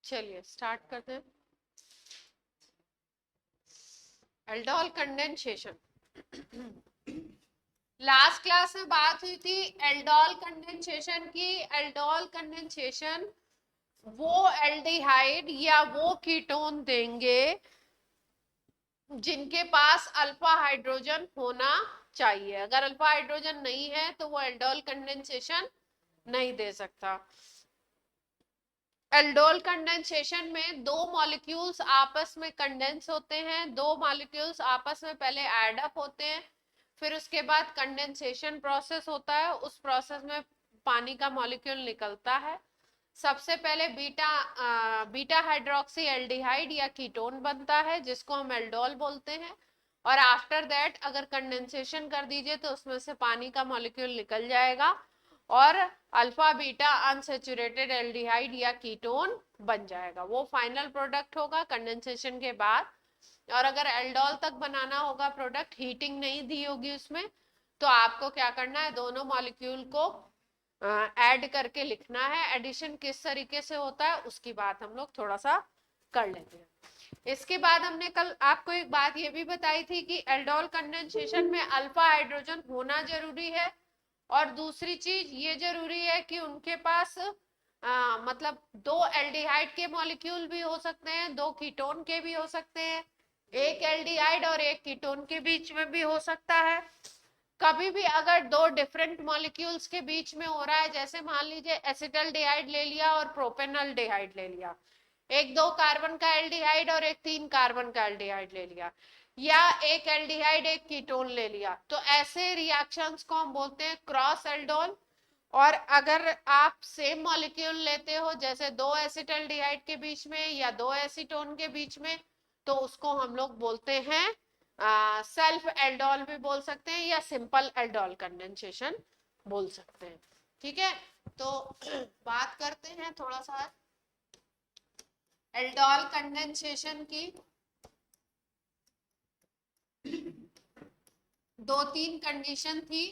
चलिए स्टार्ट करते हैं। Aldol condensation. लास्ट क्लास में बात हुई थी एल्डोल कंडेंसेशन की। एल्डोल कंडेंसेशन वो एल्डिहाइड या वो कीटोन देंगे जिनके पास अल्फा हाइड्रोजन होना चाहिए। अगर अल्फा हाइड्रोजन नहीं है तो वो एल्डोल कंडेंसेशन नहीं दे सकता। एल्डोल कंडेंसेशन में दो मॉलिक्यूल्स आपस में कंडेंस होते हैं, दो मॉलिक्यूल्स आपस में पहले एड अप होते हैं, फिर उसके बाद कंडेंसेशन प्रोसेस होता है। उस प्रोसेस में पानी का मॉलिक्यूल निकलता है। सबसे पहले बीटा हाइड्रोक्सी एल्डिहाइड या कीटोन बनता है जिसको हम एल्डोल बोलते हैं। और आफ्टर दैट अगर कंडेंसेशन कर दीजिए तो उसमें से पानी का मॉलिक्यूल निकल जाएगा और अल्फा बीटा अनसेचुरेटेड एल्डिहाइड या कीटोन बन जाएगा। वो फाइनल प्रोडक्ट होगा कंडेंसेशन के बाद। और अगर एल्डोल तक बनाना होगा प्रोडक्ट, हीटिंग नहीं दी होगी उसमें, तो आपको क्या करना है, दोनों मॉलिक्यूल को ऐड करके लिखना है। एडिशन किस तरीके से होता है उसकी बात हम लोग थोड़ा सा कर लेते हैं। इसके बाद हमने कल आपको एक बात ये भी बताई थी कि एल्डोल कंडेंसेशन में अल्फा हाइड्रोजन होना जरूरी है और दूसरी चीज ये जरूरी है कि उनके पास मतलब दो एल्डिहाइड के मॉलिक्यूल भी हो सकते हैं, दो कीटोन के भी हो सकते हैं, एक एल्डिहाइड और एक कीटोन के बीच में भी हो सकता है। कभी भी अगर दो डिफरेंट मॉलिक्यूल्स के बीच में हो रहा है, जैसे मान लीजिए एसिटल्डिहाइड ले लिया और प्रोपेनॉल्डिहाइड ले लिया, एक 2 कार्बन का एल्डिहाइड और एक 3 कार्बन का एल्डिहाइड ले लिया, या एक एल्डिहाइड एक कीटोन ले लिया, तो ऐसे रिएक्शंस को हम बोलते हैं क्रॉस एल्डोल। और अगर आप सेम मॉलिक्यूल लेते हो जैसे दो एसिटल्डिहाइड के बीच में या दो एसीटोन के बीच में, तो उसको हम लोग बोलते हैं सेल्फ एल्डोल भी बोल सकते हैं या सिंपल एल्डोल कंडेंसेशन बोल सकते हैं। ठीक है, तो बात करते हैं थोड़ा सा एल्डोल कंडेंसेशन की। दो तीन कंडीशन थी।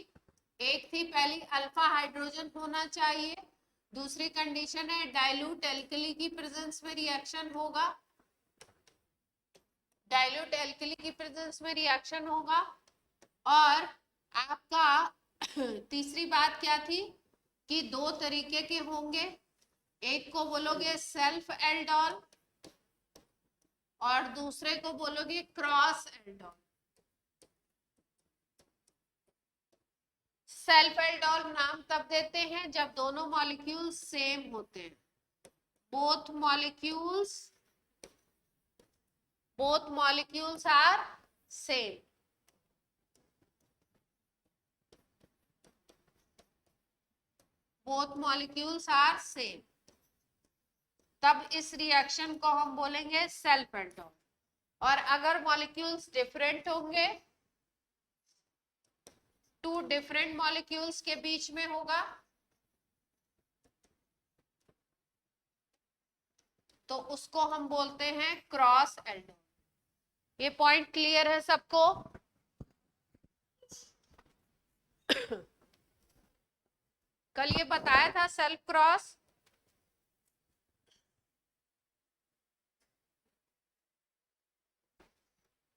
एक थी पहली अल्फा हाइड्रोजन होना चाहिए, दूसरी कंडीशन है डाइल्यूट एल्कली की प्रेजेंस में रिएक्शन होगा, डाइल्यूट एल्कली की प्रेजेंस में रिएक्शन होगा। और आपका तीसरी बात क्या थी कि दो तरीके के होंगे, एक को बोलोगे सेल्फ एल्डोल और दूसरे को बोलोगे क्रॉस एल्डोल। सेल्फ एल्डोल नाम तब देते हैं जब दोनों मॉलिक्यूल्स सेम होते हैं, both molecules are same। both molecules are same, तब इस रिएक्शन को हम बोलेंगे सेल्फ एल्डोल। और अगर मॉलिक्यूल्स डिफरेंट होंगे, टू डिफरेंट मॉलिक्यूल्स के बीच में होगा, तो उसको हम बोलते हैं क्रॉस एल्डोल। ये पॉइंट क्लियर है सबको? कल ये बताया था सेल्फ क्रॉस,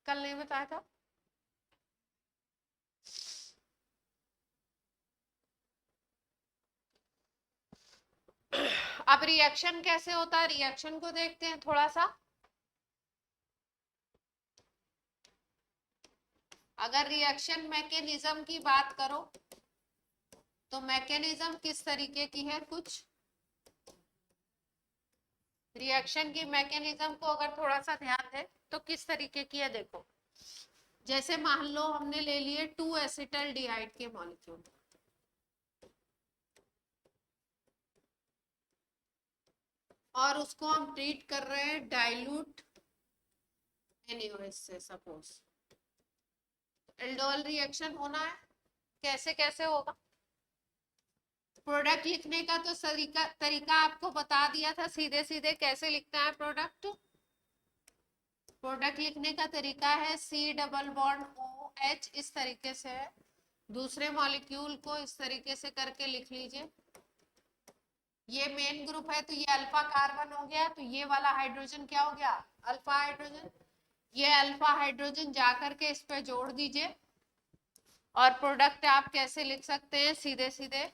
कल नहीं बताया था? अब रिएक्शन कैसे होता है, रिएक्शन को देखते हैं थोड़ा सा। अगर रिएक्शन मैकेनिज्म की बात करो तो मैकेनिज्म किस तरीके की है, कुछ रिएक्शन की मैकेनिज्म को अगर थोड़ा सा ध्यान दें तो किस तरीके की है, देखो। जैसे मान लो हमने ले लिए 2 एसिटल्डिहाइड के मॉलिक्यूल और उसको हम ट्रीट कर रहे हैं डाइल्यूट NaOH से, सपोज एल्डोल रिएक्शन होना है। कैसे कैसे होगा, प्रोडक्ट लिखने का तो तरीका आपको बता दिया था, सीधे सीधे कैसे लिखना है प्रोडक्ट। प्रोडक्ट लिखने का तरीका है C डबल बॉन्ड OH, इस तरीके से है। दूसरे मॉलिक्यूल को इस तरीके से करके लिख लीजिए, ये मेन ग्रुप है तो ये अल्फा कार्बन हो गया, तो ये वाला हाइड्रोजन क्या हो गया, अल्फा हाइड्रोजन। ये अल्फा हाइड्रोजन जाकर के इस पे जोड़ दीजिए, और प्रोडक्ट आप कैसे लिख सकते हैं, सीधे सीधे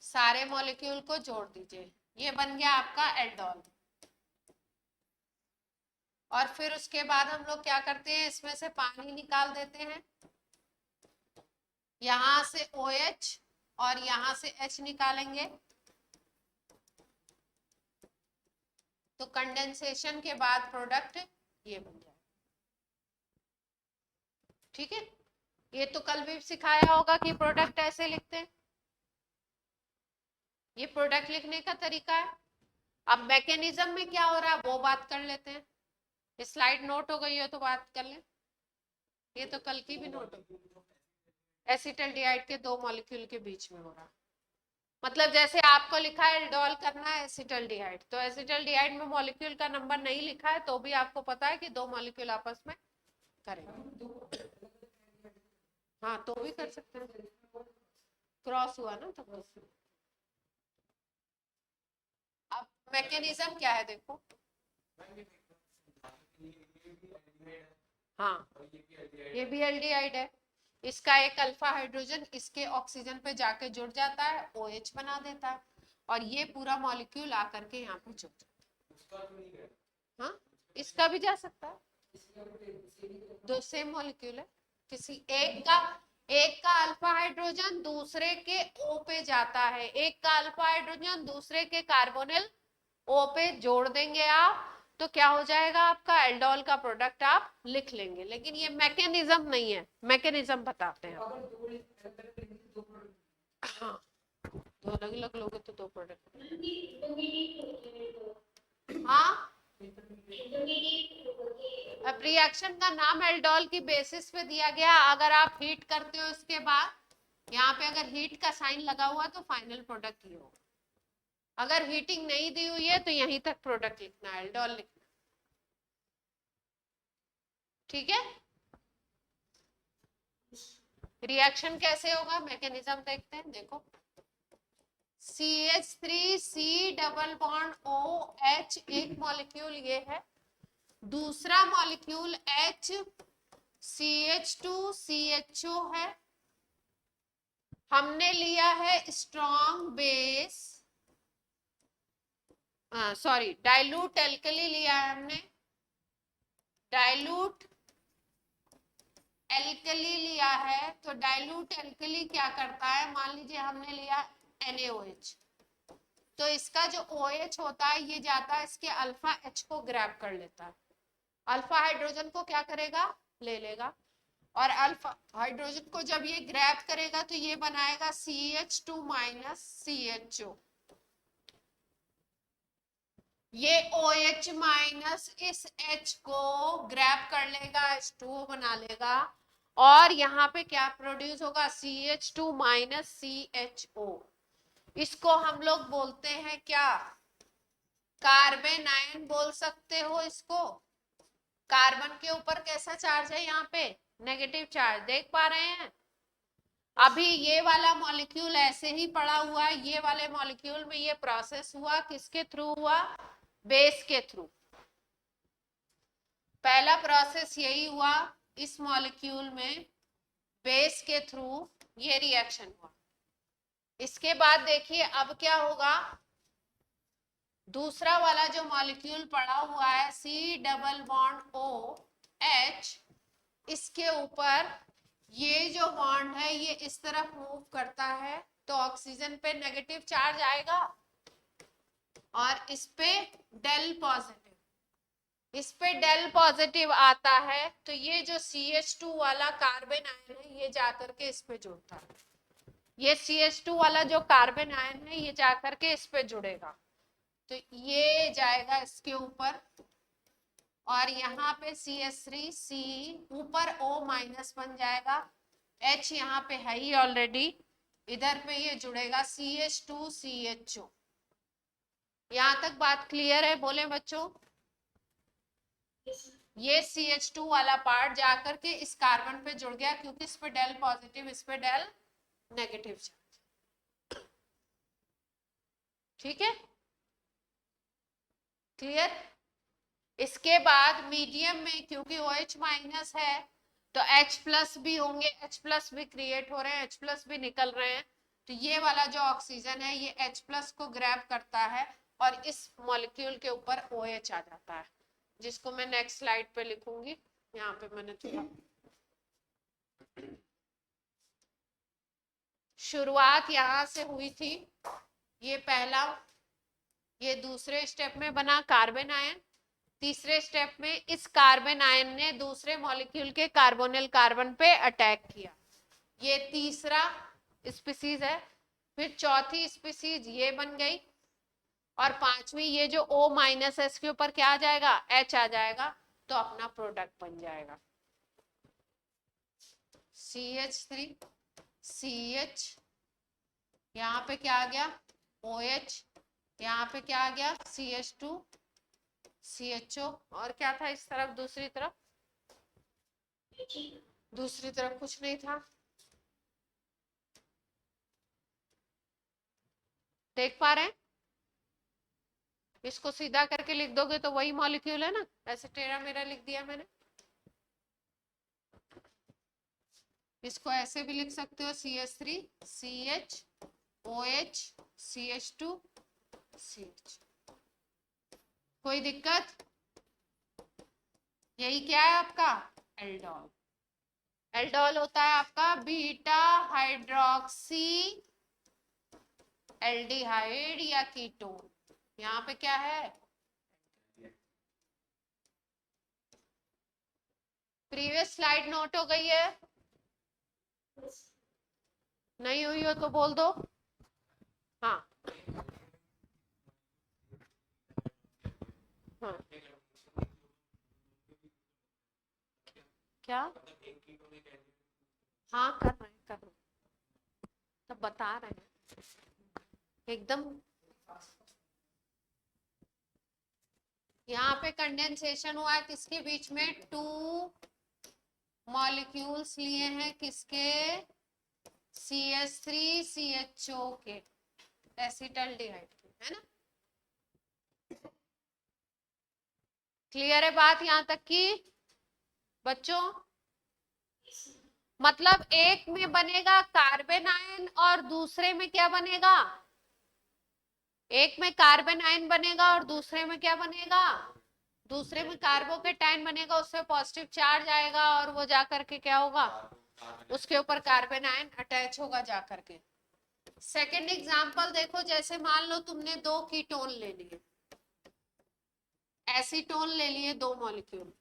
सारे मॉलिक्यूल को जोड़ दीजिए, ये बन गया आपका एल्डोल। और फिर उसके बाद हम लोग क्या करते हैं, इसमें से पानी निकाल देते हैं, यहां से OH और यहां से H निकालेंगे, तो कंडेंसेशन के बाद प्रोडक्ट ये बन जाए। ठीक है, ये तो कल भी सिखाया होगा कि प्रोडक्ट ऐसे लिखते हैं, ये प्रोडक्ट लिखने का तरीका है। अब मैकेनिज्म में क्या हो रहा है वो बात कर लेते हैं, स्लाइड नोट हो गई हो तो बात कर लें, ये तो कल की भी नोट हो। एसिटल्डिहाइड के दो मॉलिक्यूल के बीच में हो रहा, मतलब जैसे आपको लिखा है एल्डोल करना है एसिटल्डिहाइड, तो एसिटल्डिहाइड में मॉलिक्यूल का नंबर नहीं लिखा है तो भी आपको पता है कि दो मॉलिक्यूल आपस में करेंगे। हाँ तो भी कर सकते हैं, क्रॉस हुआ ना तो। अब मैकेनिज्म क्या है देखो, हाँ ये भी एल्डिहाइड है, इसका एक अल्फा हाइड्रोजन इसके ऑक्सीजन पे जाके जुड़ जाता है, OH बना देता है, और ये पूरा मॉलिक्यूल आकर के यहाँ पे जुड़ जाता है। हाँ इसका भी जा सकता है, दो सेम मॉलिक्यूल है, किसी एक का अल्फा हाइड्रोजन दूसरे के O पे जाता है, एक का अल्फा हाइड्रोजन दूसरे के कार्बोनिल O पे जोड़ देंगे आप, तो क्या हो जाएगा आपका एल्डोल का प्रोडक्ट आप लिख लेंगे, लेकिन ये मैकेनिज्म नहीं है, मैकेनिज्म बताते हैं। हाँ दो अलग अलग लोग तो दो प्रोडक्ट। हाँ अब रिएक्शन का नाम एल्डोल की बेसिस पे दिया गया, अगर आप हीट करते हो इसके बाद यहाँ पे अगर हीट का साइन लगा हुआ तो फाइनल प्रोडक्ट ही होगा, अगर हीटिंग नहीं दी हुई है तो यहीं तक प्रोडक्ट लिखना है, एल्डोल लिखना। ठीक है, रिएक्शन कैसे होगा मैकेनिज्म देखते हैं, देखो CH3C डबल बॉन्ड OH एक मॉलिक्यूल ये है, दूसरा मॉलिक्यूल H CH2CHO है, हमने लिया है strong base, sorry dilute alkali लिया है हमने, डाइल्यूट एल्कली लिया है, तो डाइल्यूट एल्कली क्या करता है, मान लीजिए हमने लिया NaOH, तो इसका जो OH होता है ये जाता है इसके अल्फा H को ग्रैब कर लेता है, अल्फा हाइड्रोजन को क्या करेगा, ले लेगा, और अल्फा हाइड्रोजन को जब ये ग्रैब करेगा तो ये बनाएगा CH2 माइनस CHO, ये OH माइनस इस H को ग्रैब कर लेगा, H2O बना लेगा, और यहाँ पे क्या प्रोड्यूस होगा, CH2 माइनस CHO, इसको हम लोग बोलते हैं क्या, कार्बन आयन बोल सकते हो इसको। कार्बन के ऊपर कैसा चार्ज है, यहाँ पे नेगेटिव चार्ज देख पा रहे हैं, अभी ये वाला मॉलिक्यूल ऐसे ही पड़ा हुआ है, ये वाले मॉलिक्यूल में ये प्रोसेस हुआ किसके थ्रू हुआ, बेस के थ्रू, पहला प्रोसेस यही हुआ इस मॉलिक्यूल में, बेस के थ्रू ये रिएक्शन हुआ। इसके बाद देखिए अब क्या होगा, दूसरा वाला जो मॉलिक्यूल पड़ा हुआ है C डबल बॉन्ड OH, इसके ऊपर ये जो बॉन्ड है ये इस तरफ मूव करता है, तो ऑक्सीजन पे नेगेटिव चार्ज आएगा, और इस पे डेल पॉजिटिव, इस पे डेल पॉजिटिव आता है, तो ये जो CH2 वाला कार्बन आयन है ये जाकर के इस पे जुड़ता है, ये CH2 वाला जो कार्बन आयन है ये जाकर के इस पे जुड़ेगा, तो ये जाएगा इसके ऊपर, और यहाँ पे CH3C ऊपर O माइनस बन जाएगा, H यहाँ पे है ही ऑलरेडी, इधर पे ये जुड़ेगा CH2CHO। यहाँ तक बात क्लियर है, बोले बच्चों, ये CH2 वाला पार्ट जाकर के इस कार्बन पे जुड़ गया, क्योंकि इस पे डेल पॉजिटिव इस पे डेल नेगेटिव चार्ज। ठीक है, क्लियर। इसके बाद मीडियम में क्योंकि OH माइनस है तो H प्लस भी होंगे, H प्लस भी क्रिएट हो रहे हैं, H प्लस भी निकल रहे हैं। तो ये वाला जो ऑक्सीजन है ये H प्लस को ग्रैब करता है और इस मॉलिक्यूल के ऊपर OH आ जाता है, जिसको मैं नेक्स्ट स्लाइड पे लिखूंगी। यहाँ पे मैंने थोड़ा शुरुआत यहाँ से हुई थी, ये पहला, ये दूसरे स्टेप में बना कार्बन आयन, तीसरे स्टेप में इस कार्बन आयन ने दूसरे मॉलिक्यूल के कार्बोनिल कार्बन पे अटैक किया, ये तीसरा स्पीसीज है। फिर चौथी स्पीसीज ये बन गई और पांचवी ये जो O माइनस एस के ऊपर क्या आ जाएगा, H आ जाएगा, तो अपना प्रोडक्ट बन जाएगा CH3 CH, यहाँ पे क्या आ गया OH, यहाँ पे क्या आ गया CH2 CHO, और क्या था इस तरफ, दूसरी तरफ, दूसरी तरफ कुछ नहीं था, देख पा रहे हैं। इसको सीधा करके लिख दोगे तो वही मॉलिक्यूल है ना, ऐसे टेढ़ा मेढ़ा लिख दिया मैंने। इसको ऐसे भी लिख सकते हो CH3 CH OH CH2 CH, कोई दिक्कत? यही क्या है आपका एल्डोल। एल्डोल होता है आपका बीटा हाइड्रोक्सी एल्डिहाइड या कीटोन। यहाँ पे क्या है, प्रीवियस स्लाइड नोट हो गई है? नहीं हुई हो तो बोल दो। हाँ हाँ, क्या? हाँ कर रहे हैं, कर रहे हैं, तो बता रहे हैं एकदम। यहाँ पे कंडेंसेशन हुआ है किसके बीच में, टू मॉलिक्यूल्स लिए हैं, किसके, CH3 CHO के, एसिटल्डिहाइड के, है ना। क्लियर है बात यहाँ तक की बच्चों? मतलब एक में बनेगा कार्बन आयन और दूसरे में क्या बनेगा, एक में कार्बन आयन बनेगा और दूसरे में क्या बनेगा, दूसरे में कार्बोकेटाइन बनेगा, उससे पॉजिटिव चार्ज आएगा और वो जाकर के क्या होगा, उसके ऊपर कार्बन आयन अटैच होगा जाकर के। सेकेंड एग्जांपल देखो, जैसे मान लो तुमने दो कीटोन ले लिए, एसीटोन ले लिए, दो मॉलिक्यूल,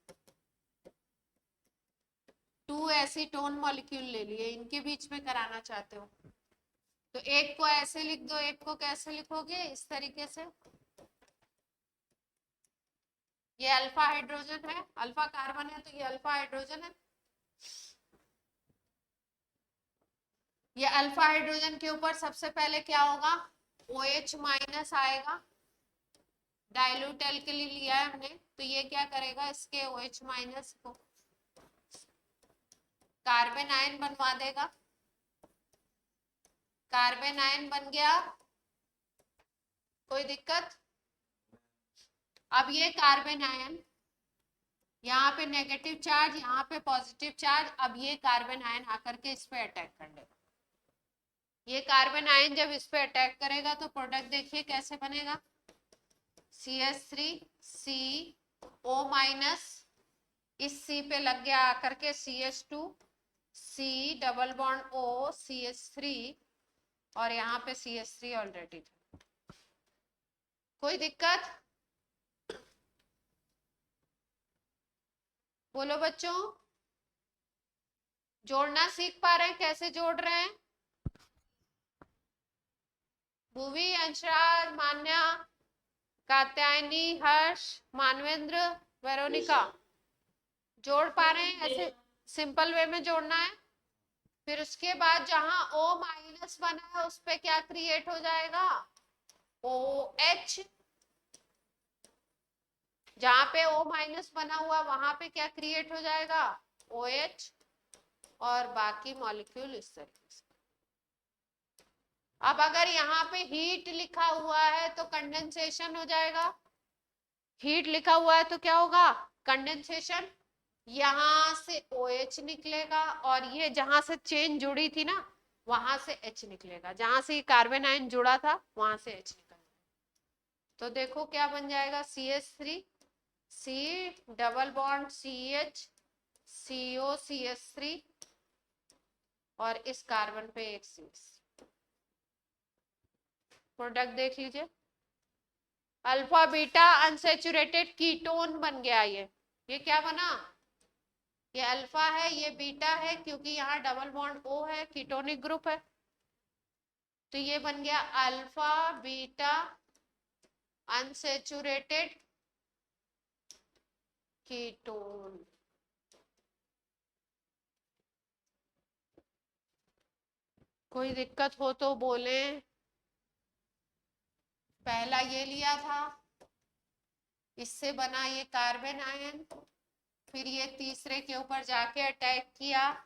टू एसीटोन मॉलिक्यूल ले लिए, इनके बीच में कराना चाहते हो तो एक को ऐसे लिख दो, एक को कैसे लिखोगे, इस तरीके से। ये अल्फा हाइड्रोजन है, अल्फा कार्बन है, तो ये अल्फा हाइड्रोजन है। ये अल्फा हाइड्रोजन के ऊपर सबसे पहले क्या होगा, OH माइनस आएगा, डाइल्यूट एल्कली लिया है हमने, तो ये क्या करेगा, इसके OH माइनस को कार्बन आयन बनवा देगा, कार्बन आयन बन गया, कोई दिक्कत? अब ये कार्बन आयन, यहाँ पे नेगेटिव चार्ज, यहाँ पे पॉजिटिव चार्ज, अब ये कार्बन आयन आकर के इस पे अटैक कर लेगा। ये कार्बन आयन जब इस पे अटैक करेगा तो प्रोडक्ट देखिए कैसे बनेगा, CH3 CO माइनस, इस C पे लग गया आकर के CH2 C double bond O CH3, और यहाँ पे CH3 ऑलरेडी था, कोई दिक्कत? बोलो बच्चों, जोड़ना सीख पा रहे हैं, कैसे जोड़ रहे हैं? भूवी, अंशराज, मान्या, कात्यायनी, हर्ष, मानवेंद्र, वेरोनिका, जोड़ पा रहे हैं? ऐसे सिंपल वे में जोड़ना है। फिर उसके बाद जहां O माइनस बना है उस पे क्या क्रिएट हो जाएगा, OH, जहां पे O माइनस बना हुआ वहां पे क्या क्रिएट हो जाएगा, OH, और बाकी मॉलिक्यूल इस तरीके से। अब अगर यहाँ पे हीट लिखा हुआ है तो कंडेंसेशन हो जाएगा, हीट लिखा हुआ है तो क्या होगा, कंडेंसेशन। यहां से OH निकलेगा और ये जहां से चेन जुड़ी थी ना वहां से H निकलेगा, जहां से कार्बन आयन जुड़ा था वहां से H निकलेगा। तो देखो क्या बन जाएगा, CH3 C double bond CH CO CH3 और इस कार्बन पे एक CH। प्रोडक्ट देख लीजिए, अल्फा बीटा अनसेचुरेटेड कीटोन बन गया। ये क्या बना, ये अल्फा है ये बीटा है, क्योंकि यहाँ डबल बॉन्ड O है, कीटोनिक ग्रुप है, तो ये बन गया अल्फा बीटा अनसेचुरेटेड कीटोन। कोई दिक्कत हो तो बोले। पहला ये लिया था, इससे बना ये कार्बन आयन, फिर ये तीसरे के ऊपर जाके अटैक किया,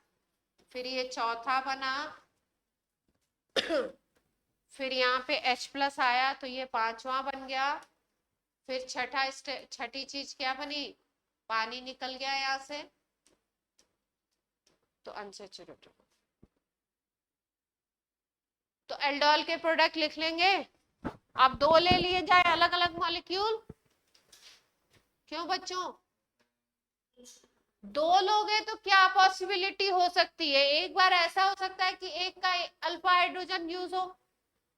फिर ये चौथा बना, फिर यहाँ पे H+ आया तो ये पांचवा बन गया, फिर छठी चीज क्या बनी, पानी निकल गया यहाँ से तो अनसेचुरेटेड। तो एल्डोल के प्रोडक्ट लिख लेंगे। अब दो ले लिए जाए अलग अलग मॉलिक्यूल, क्यों बच्चों, दो लोग हैं तो क्या पॉसिबिलिटी हो सकती है, एक बार ऐसा हो सकता है कि एक का अल्फा हाइड्रोजन यूज हो,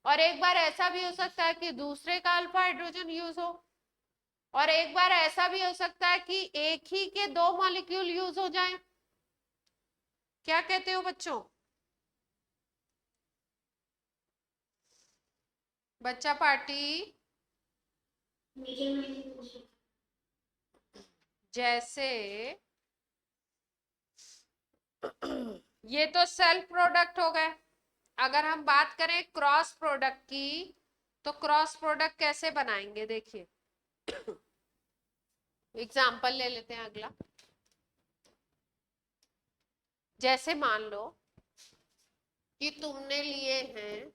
और एक बार ऐसा भी हो सकता है कि दूसरे का अल्फा हाइड्रोजन यूज हो, और एक बार ऐसा भी हो सकता है कि एक ही के दो मॉलिक्यूल यूज हो जाएं। क्या कहते हो बच्चों, बच्चा पार्टी। जैसे ये तो सेल्फ प्रोडक्ट हो गए। अगर हम बात करें क्रॉस प्रोडक्ट की, तो क्रॉस प्रोडक्ट कैसे बनाएंगे, देखिए एग्जाम्पल ले लेते हैं अगला। जैसे मान लो कि तुमने लिए हैं,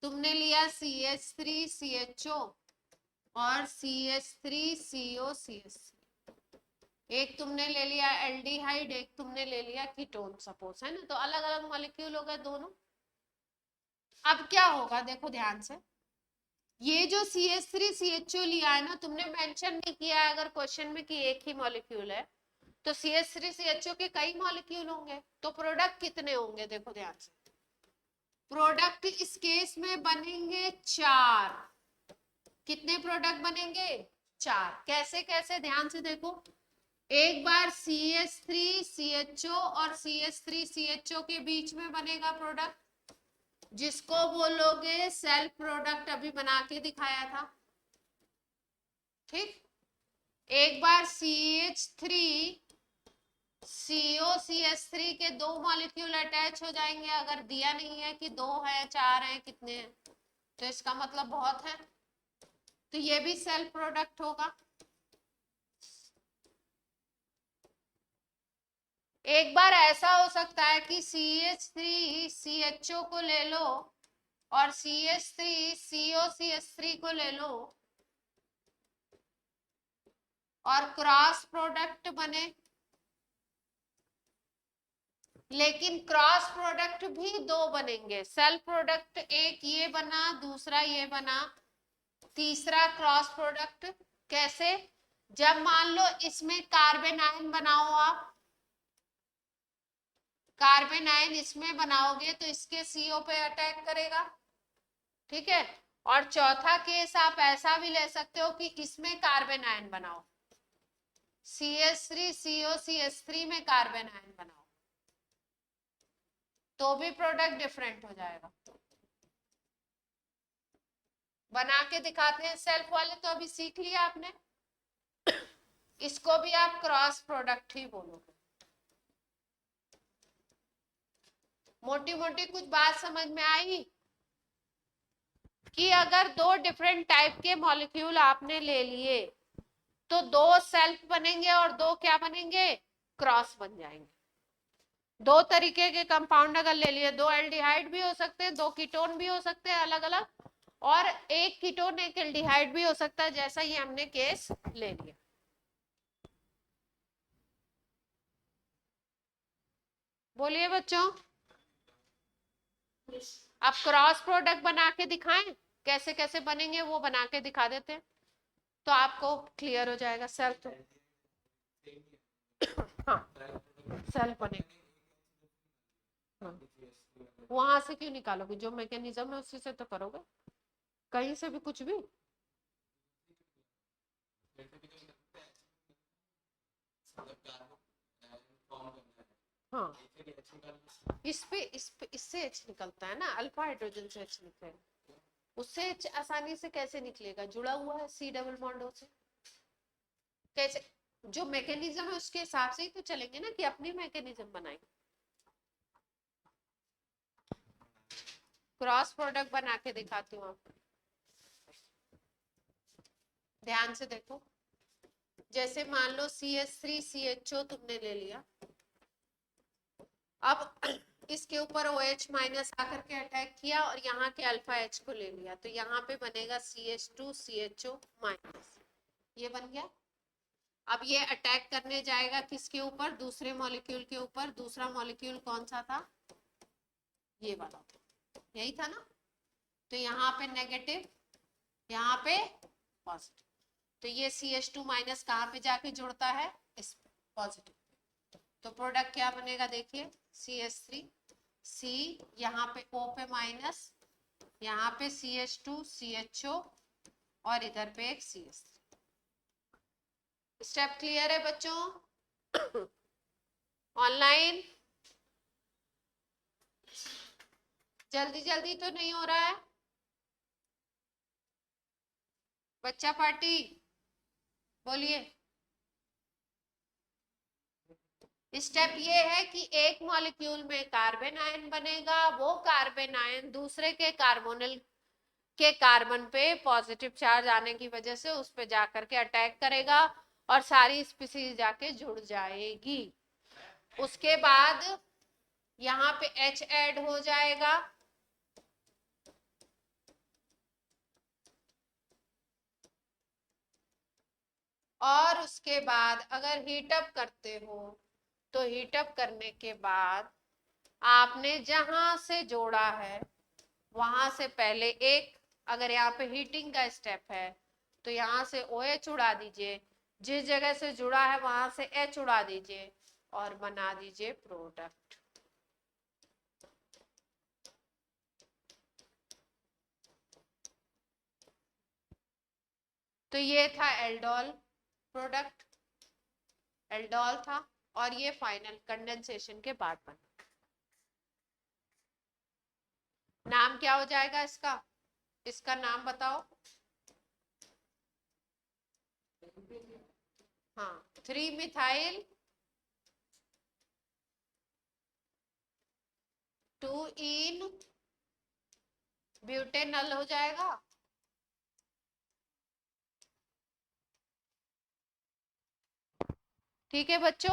तुमने लिया CH3CHO और CH3COCH3, एक तुमने ले लिया एल्डिहाइड, एक तुमने ले लिया कीटोन सपोज, है ना, तो अलग अलग मॉलिक्यूल हो गए दोनों। अब क्या होगा देखो ध्यान से, ये जो CH3CHO लिया है ना, तुमने मेंशन नहीं किया है अगर क्वेश्चन में कि एक ही मॉलिक्यूल है, तो CH3CHO के कई मॉलिक्यूल होंगे, तो प्रोडक्ट कितने होंगे, देखो ध्यान से, प्रोडक्ट इस केस में बनेंगे 4। कितने प्रोडक्ट बनेंगे, 4। कैसे कैसे, ध्यान से देखो, एक बार CH3CHO और CH3CHO के बीच में बनेगा प्रोडक्ट, जिसको बोलोगे सेल्फ प्रोडक्ट, अभी बना के दिखाया था, ठीक। एक बार CH3COCH3 के दो मॉलिक्यूल अटैच हो जाएंगे, अगर दिया नहीं है कि 2 है 4 है कितने हैं, तो इसका मतलब बहुत है, तो ये भी सेल्फ प्रोडक्ट होगा। एक बार ऐसा हो सकता है कि CH3CHO को ले लो और CH3COCH3 को ले लो और क्रॉस प्रोडक्ट बने, लेकिन क्रॉस प्रोडक्ट भी दो बनेंगे, सेल्फ प्रोडक्ट एक ये बना, दूसरा ये बना, तीसरा क्रॉस प्रोडक्ट। कैसे, जब मान लो इसमें कार्बन आयन बनाओ आप, कार्बन आयन इसमें बनाओगे तो इसके CO पे अटैक करेगा, ठीक है। और चौथा केस आप ऐसा भी ले सकते हो कि इसमें कार्बन आयन बनाओ, CH3COCH3 में कार्बन आयन बनाओ, तो भी प्रोडक्ट डिफरेंट हो जाएगा। बना के दिखाते हैं, सेल्फ वाले तो अभी सीख लिया आपने, इसको भी आप क्रॉस प्रोडक्ट ही बोलोगे। मोटी मोटी कुछ बात समझ में आई कि अगर दो डिफरेंट टाइप के मॉलिक्यूल आपने ले लिए तो दो सेल्फ बनेंगे और दो क्या बनेंगे, क्रॉस बन जाएंगे। दो तरीके के कंपाउंड अगर ले लिए, दो एल्डिहाइड भी हो सकते हैं, दो कीटोन भी हो सकते हैं अलग अलग, और एक कीटोन एक एल्डिहाइड भी हो सकता है, जैसा ये हमने केस ले लिया। बोलिए बच्चों। अब क्रॉस प्रोडक्ट बना के दिखाएं, कैसे कैसे बनेंगे वो बना के दिखा देते हैं, तो आपको क्लियर हो जाएगा। सेल्फ, हाँ सेल्फ बनेगा। हाँ। वहां से क्यों निकालोगे, जो मैकेनिज्म है उसी से तो करोगे, कहीं से भी कुछ भी। हाँ इससे एच निकलता है ना, अल्फा हाइड्रोजन से एच निकलेगा, उससे एच आसानी से कैसे निकलेगा, जुड़ा हुआ है सी डबल बॉन्ड से, कैसे, जो मैकेनिज्म है उसके हिसाब से ही तो चलेंगे ना, कि अपनी मैकेनिज्म बनाएंगे। क्रॉस प्रोडक्ट बना के दिखाती हूँ आपको, ध्यान से देखो। जैसे मान लो CH3CHO तुमने ले लिया, अब इसके ऊपर OH माइनस आकर के अटैक किया और यहाँ के अल्फा H को ले लिया, तो यहाँ पे बनेगा CH2CHO माइनस, ये बन गया। अब ये अटैक करने जाएगा किसके ऊपर, दूसरे मॉलिक्यूल के ऊपर। दूसरा मॉलिक्यूल कौन सा था, ये वाला था, यही था ना। तो यहाँ पे नेगेटिव, यहाँ पे पॉजिटिव, तो ये CH2 माइनस कहाँ पे जाके जुड़ता है, इस पॉजिटिव। तो प्रोडक्ट क्या बनेगा देखिए, CH3 C, यहाँ पे O पे माइनस, यहाँ पे CH2CHO और इधर पे एक CH3। स्टेप क्लियर है बच्चों? ऑनलाइन जल्दी जल्दी तो नहीं हो रहा है बच्चा पार्टी, बोलिए। स्टेप ये है कि एक मॉलिक्यूल में कार्बन आयन बनेगा, वो कार्बन आयन दूसरे के कार्बोनिल के कार्बन पे पॉजिटिव चार्ज आने की वजह से उस पे जाकर के अटैक करेगा और सारी स्पीसीज जाके जुड़ जाएगी। उसके बाद यहाँ पे H ऐड हो जाएगा, और उसके बाद अगर हीटअप करते हो तो हीटअप करने के बाद आपने जहां से जोड़ा है वहां से पहले एक, अगर यहाँ पे हीटिंग का स्टेप है तो यहाँ से OH उड़ा दीजिए, जिस जगह से जुड़ा है वहां से H उड़ा दीजिए और बना दीजिए प्रोडक्ट। तो ये था एल्डोल प्रोडक्ट, एल्डोल था, और ये फाइनल कंडेंसेशन के बाद बना। नाम क्या हो जाएगा इसका, इसका नाम बताओ। हाँ 3 मिथाइल 2 इन ब्यूटेनल हो जाएगा। ठीक है बच्चों,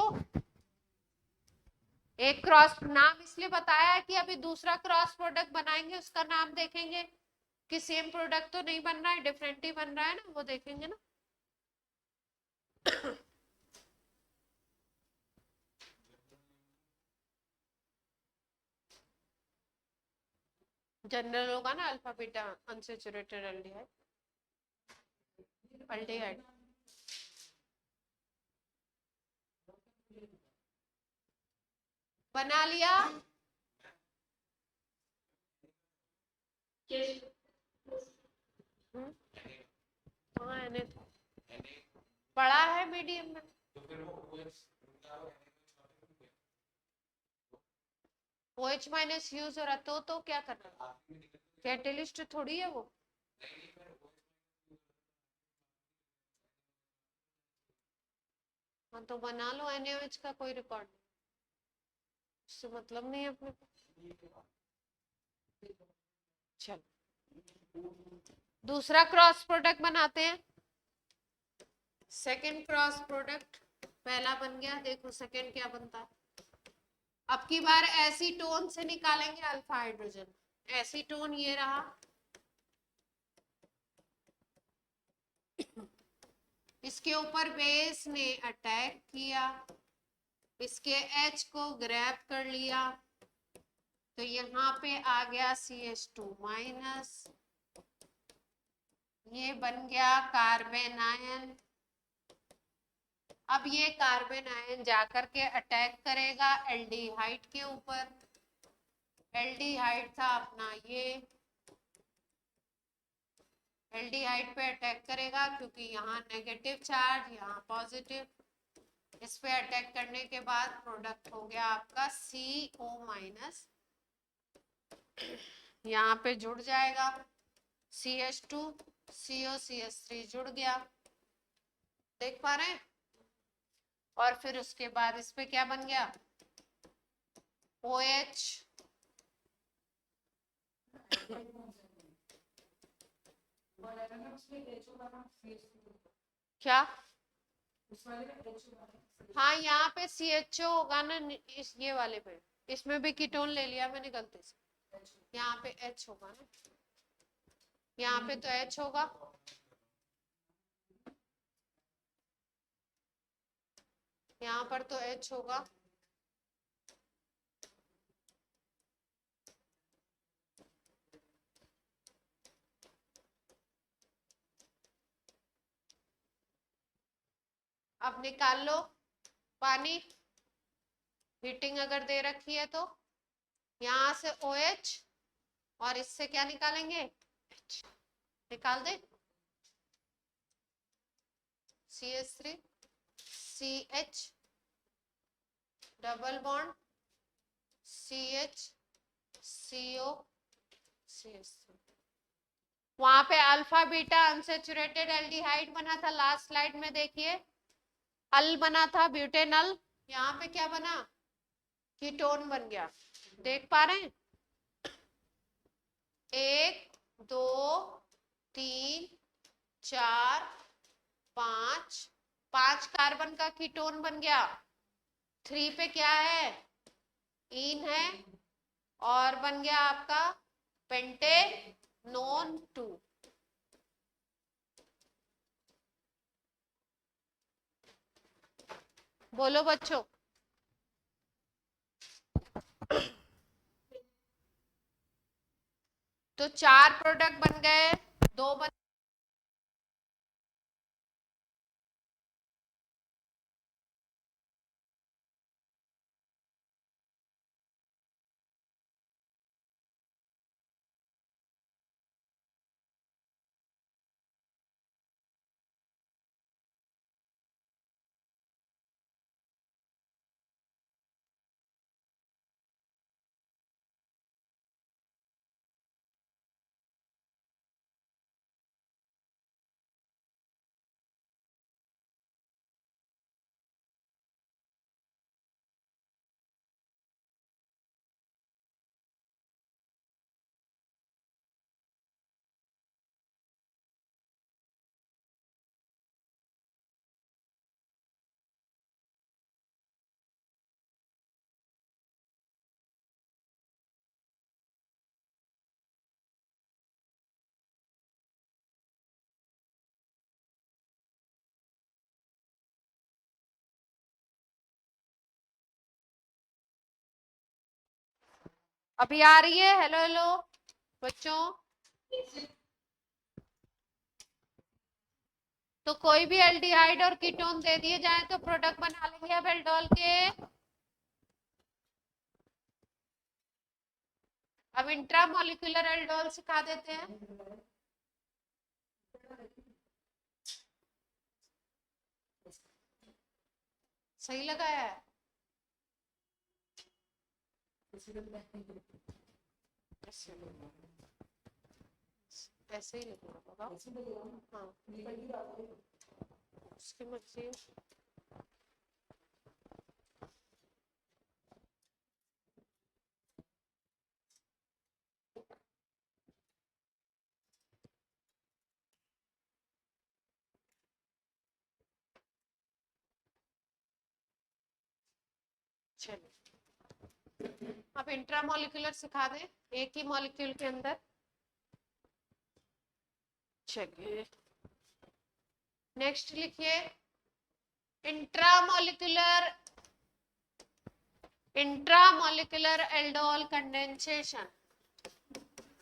एक क्रॉस नाम इसलिए बताया है कि अभी दूसरा क्रॉस प्रोडक्ट बनाएंगे, उसका नाम देखेंगे कि सेम प्रोडक्ट तो नहीं बन रहा है, डिफरेंट ही बन रहा है ना, वो देखेंगे ना। जनरल होगा ना, alpha beta unsaturated aldehyde, aldehyde. बना लिया, हाँ बड़ा है मीडियम में, OH माइनस यूज हो रहा, तो क्या करना, कैटेलिस्ट थोड़ी है वो। हाँ तो बना लो NaOH का, कोई रिकॉर्ड नहीं, उससे मतलब नहीं है अपने को। चलो दूसरा क्रॉस प्रोडक्ट बनाते हैं, सेकंड क्रॉस प्रोडक्ट। पहला बन गया, देखो सेकंड क्या बनता है, अब की बार एसीटोन से निकालेंगे अल्फा हाइड्रोजन। एसीटोन ये रहा, इसके ऊपर बेस ने अटैक किया, इसके H को ग्रैब कर लिया, तो यहाँ पे आ गया CH2-, ये बन गया कार्बन आयन। अब ये कार्बन आयन जाकर के अटैक करेगा एल्डिहाइड के ऊपर। एल्डिहाइड था अपना ये, एल्डिहाइड पे अटैक करेगा क्योंकि यहाँ नेगेटिव चार्ज, यहाँ पॉजिटिव। इस पे अटैक करने के बाद प्रोडक्ट हो गया आपका CO-, यहाँ पे जुड़ जाएगा CH2, CO, CH3 जुड़ गया, देख पा रहे हैं। और फिर उसके बाद इस पे क्या बन गया, OH, क्या, हाँ यहाँ पे CHO होगा ना, इस ये वाले पे, इसमें भी कीटोन ले लिया मैंने गलती से, यहाँ पे H होगा ना, यहाँ पे तो H होगा, यहाँ पर तो H होगा, अब निकाल लो पानी, हीटिंग अगर दे रखी है तो यहाँ से OH और इससे क्या निकालेंगे, H, निकाल दे, CH3 CH double bond CH CO CH3। वहां पे अल्फा बीटा अनसेचुरेटेड एल्डिहाइड बना था, लास्ट स्लाइड में देखिए अल बना था ब्यूटेनल, यहाँ पे क्या बना, कीटोन बन गया, देख पा रहे हैं। 1 2 3 4 5, 5 कार्बन का कीटोन बन गया। 3 पे क्या है, इन है, और बन गया आपका पेंटेनोन 2। बोलो बच्चों, तो 4 प्रोडक्ट बन गए, 2 बन, अभी आ रही है, हेलो हेलो बच्चों। तो कोई भी एल्डिहाइड और कीटोन दे दिए जाए तो प्रोडक्ट बना लेंगे अब एल्डोल के। अब इंट्रामोलिकुलर एल्डोल सिखा देते हैं। सही लगाया है, ऐसे ही लिखना होगा, हाँ उसकी मर्जी। चलिए अब इंट्रामोलिकुलर सिखा दें, एक ही मॉलिक्यूल के अंदर। चलिए नेक्स्ट लिखिए, intramolecular aldol condensation.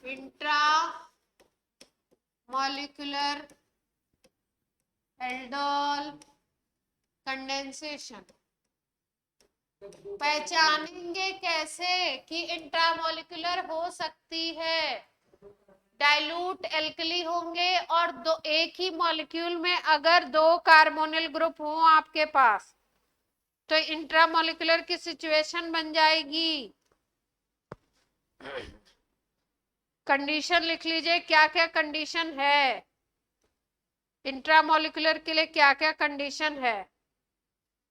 Intramolecular aldol condensation पहचानेंगे कैसे कि इंट्रामोलिकुलर हो सकती है? डाइल्यूट एल्कली होंगे और दो एक ही मॉलिक्यूल में अगर दो कार्बोनिल ग्रुप हो आपके पास तो इंट्रामोलिकुलर की सिचुएशन बन जाएगी। कंडीशन लिख लीजिए, क्या क्या कंडीशन है इंट्रामोलिकुलर के लिए, क्या क्या कंडीशन है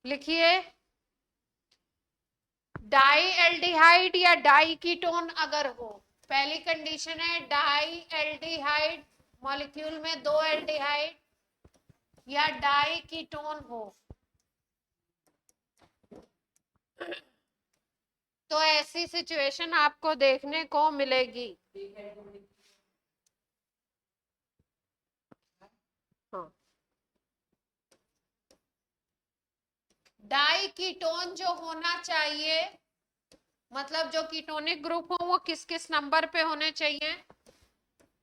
लिखिए। डाई एल्डिहाइड या डाई कीटोन अगर हो, पहली कंडीशन है डाई एल्डिहाइड, मॉलिक्यूल में दो एल्डिहाइड या डाई कीटोन हो तो ऐसी सिचुएशन आपको देखने को मिलेगी। हाँ, डाई कीटोन जो होना चाहिए, मतलब जो कीटोनिक ग्रुप हो वो किस किस नंबर पे होने चाहिए?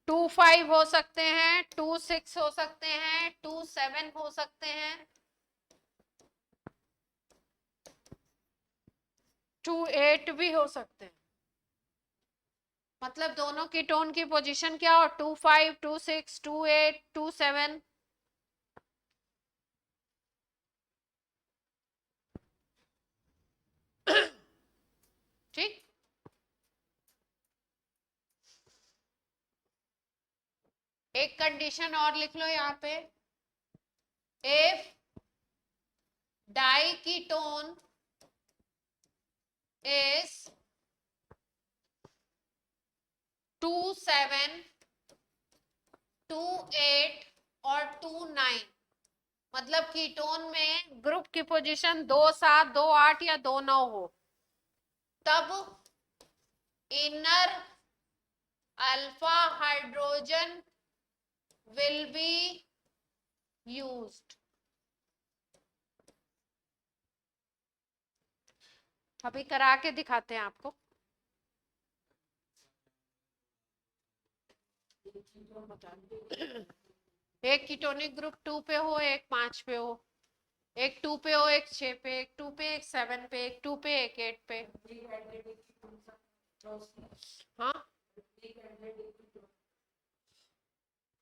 2,5 हो सकते हैं, 2,6 हो सकते हैं, 2,7 हो सकते हैं, 2,8 भी हो सकते हैं। मतलब दोनों कीटोन की पोजीशन क्या हो? 2,5, 2,6, 2,8, 2,7। ठीक, एक कंडीशन और लिख लो यहाँ पे, इफ डाई कीटोन इज 2,7, 2,8 और 2,9, मतलब कीटोन में ग्रुप की पोजीशन 2,7, 2,8 या 2,9 हो, तब inner alpha hydrogen will be used. अभी करा के दिखाते हैं आपको। एक कीटोनिक ग्रुप 2 पे हो, एक 5 पे हो, एक 2 पे हो, एक 6 पे, एक 2 पे, एक 7 पे, एक 2 पे, एक 8 पे। हाँ,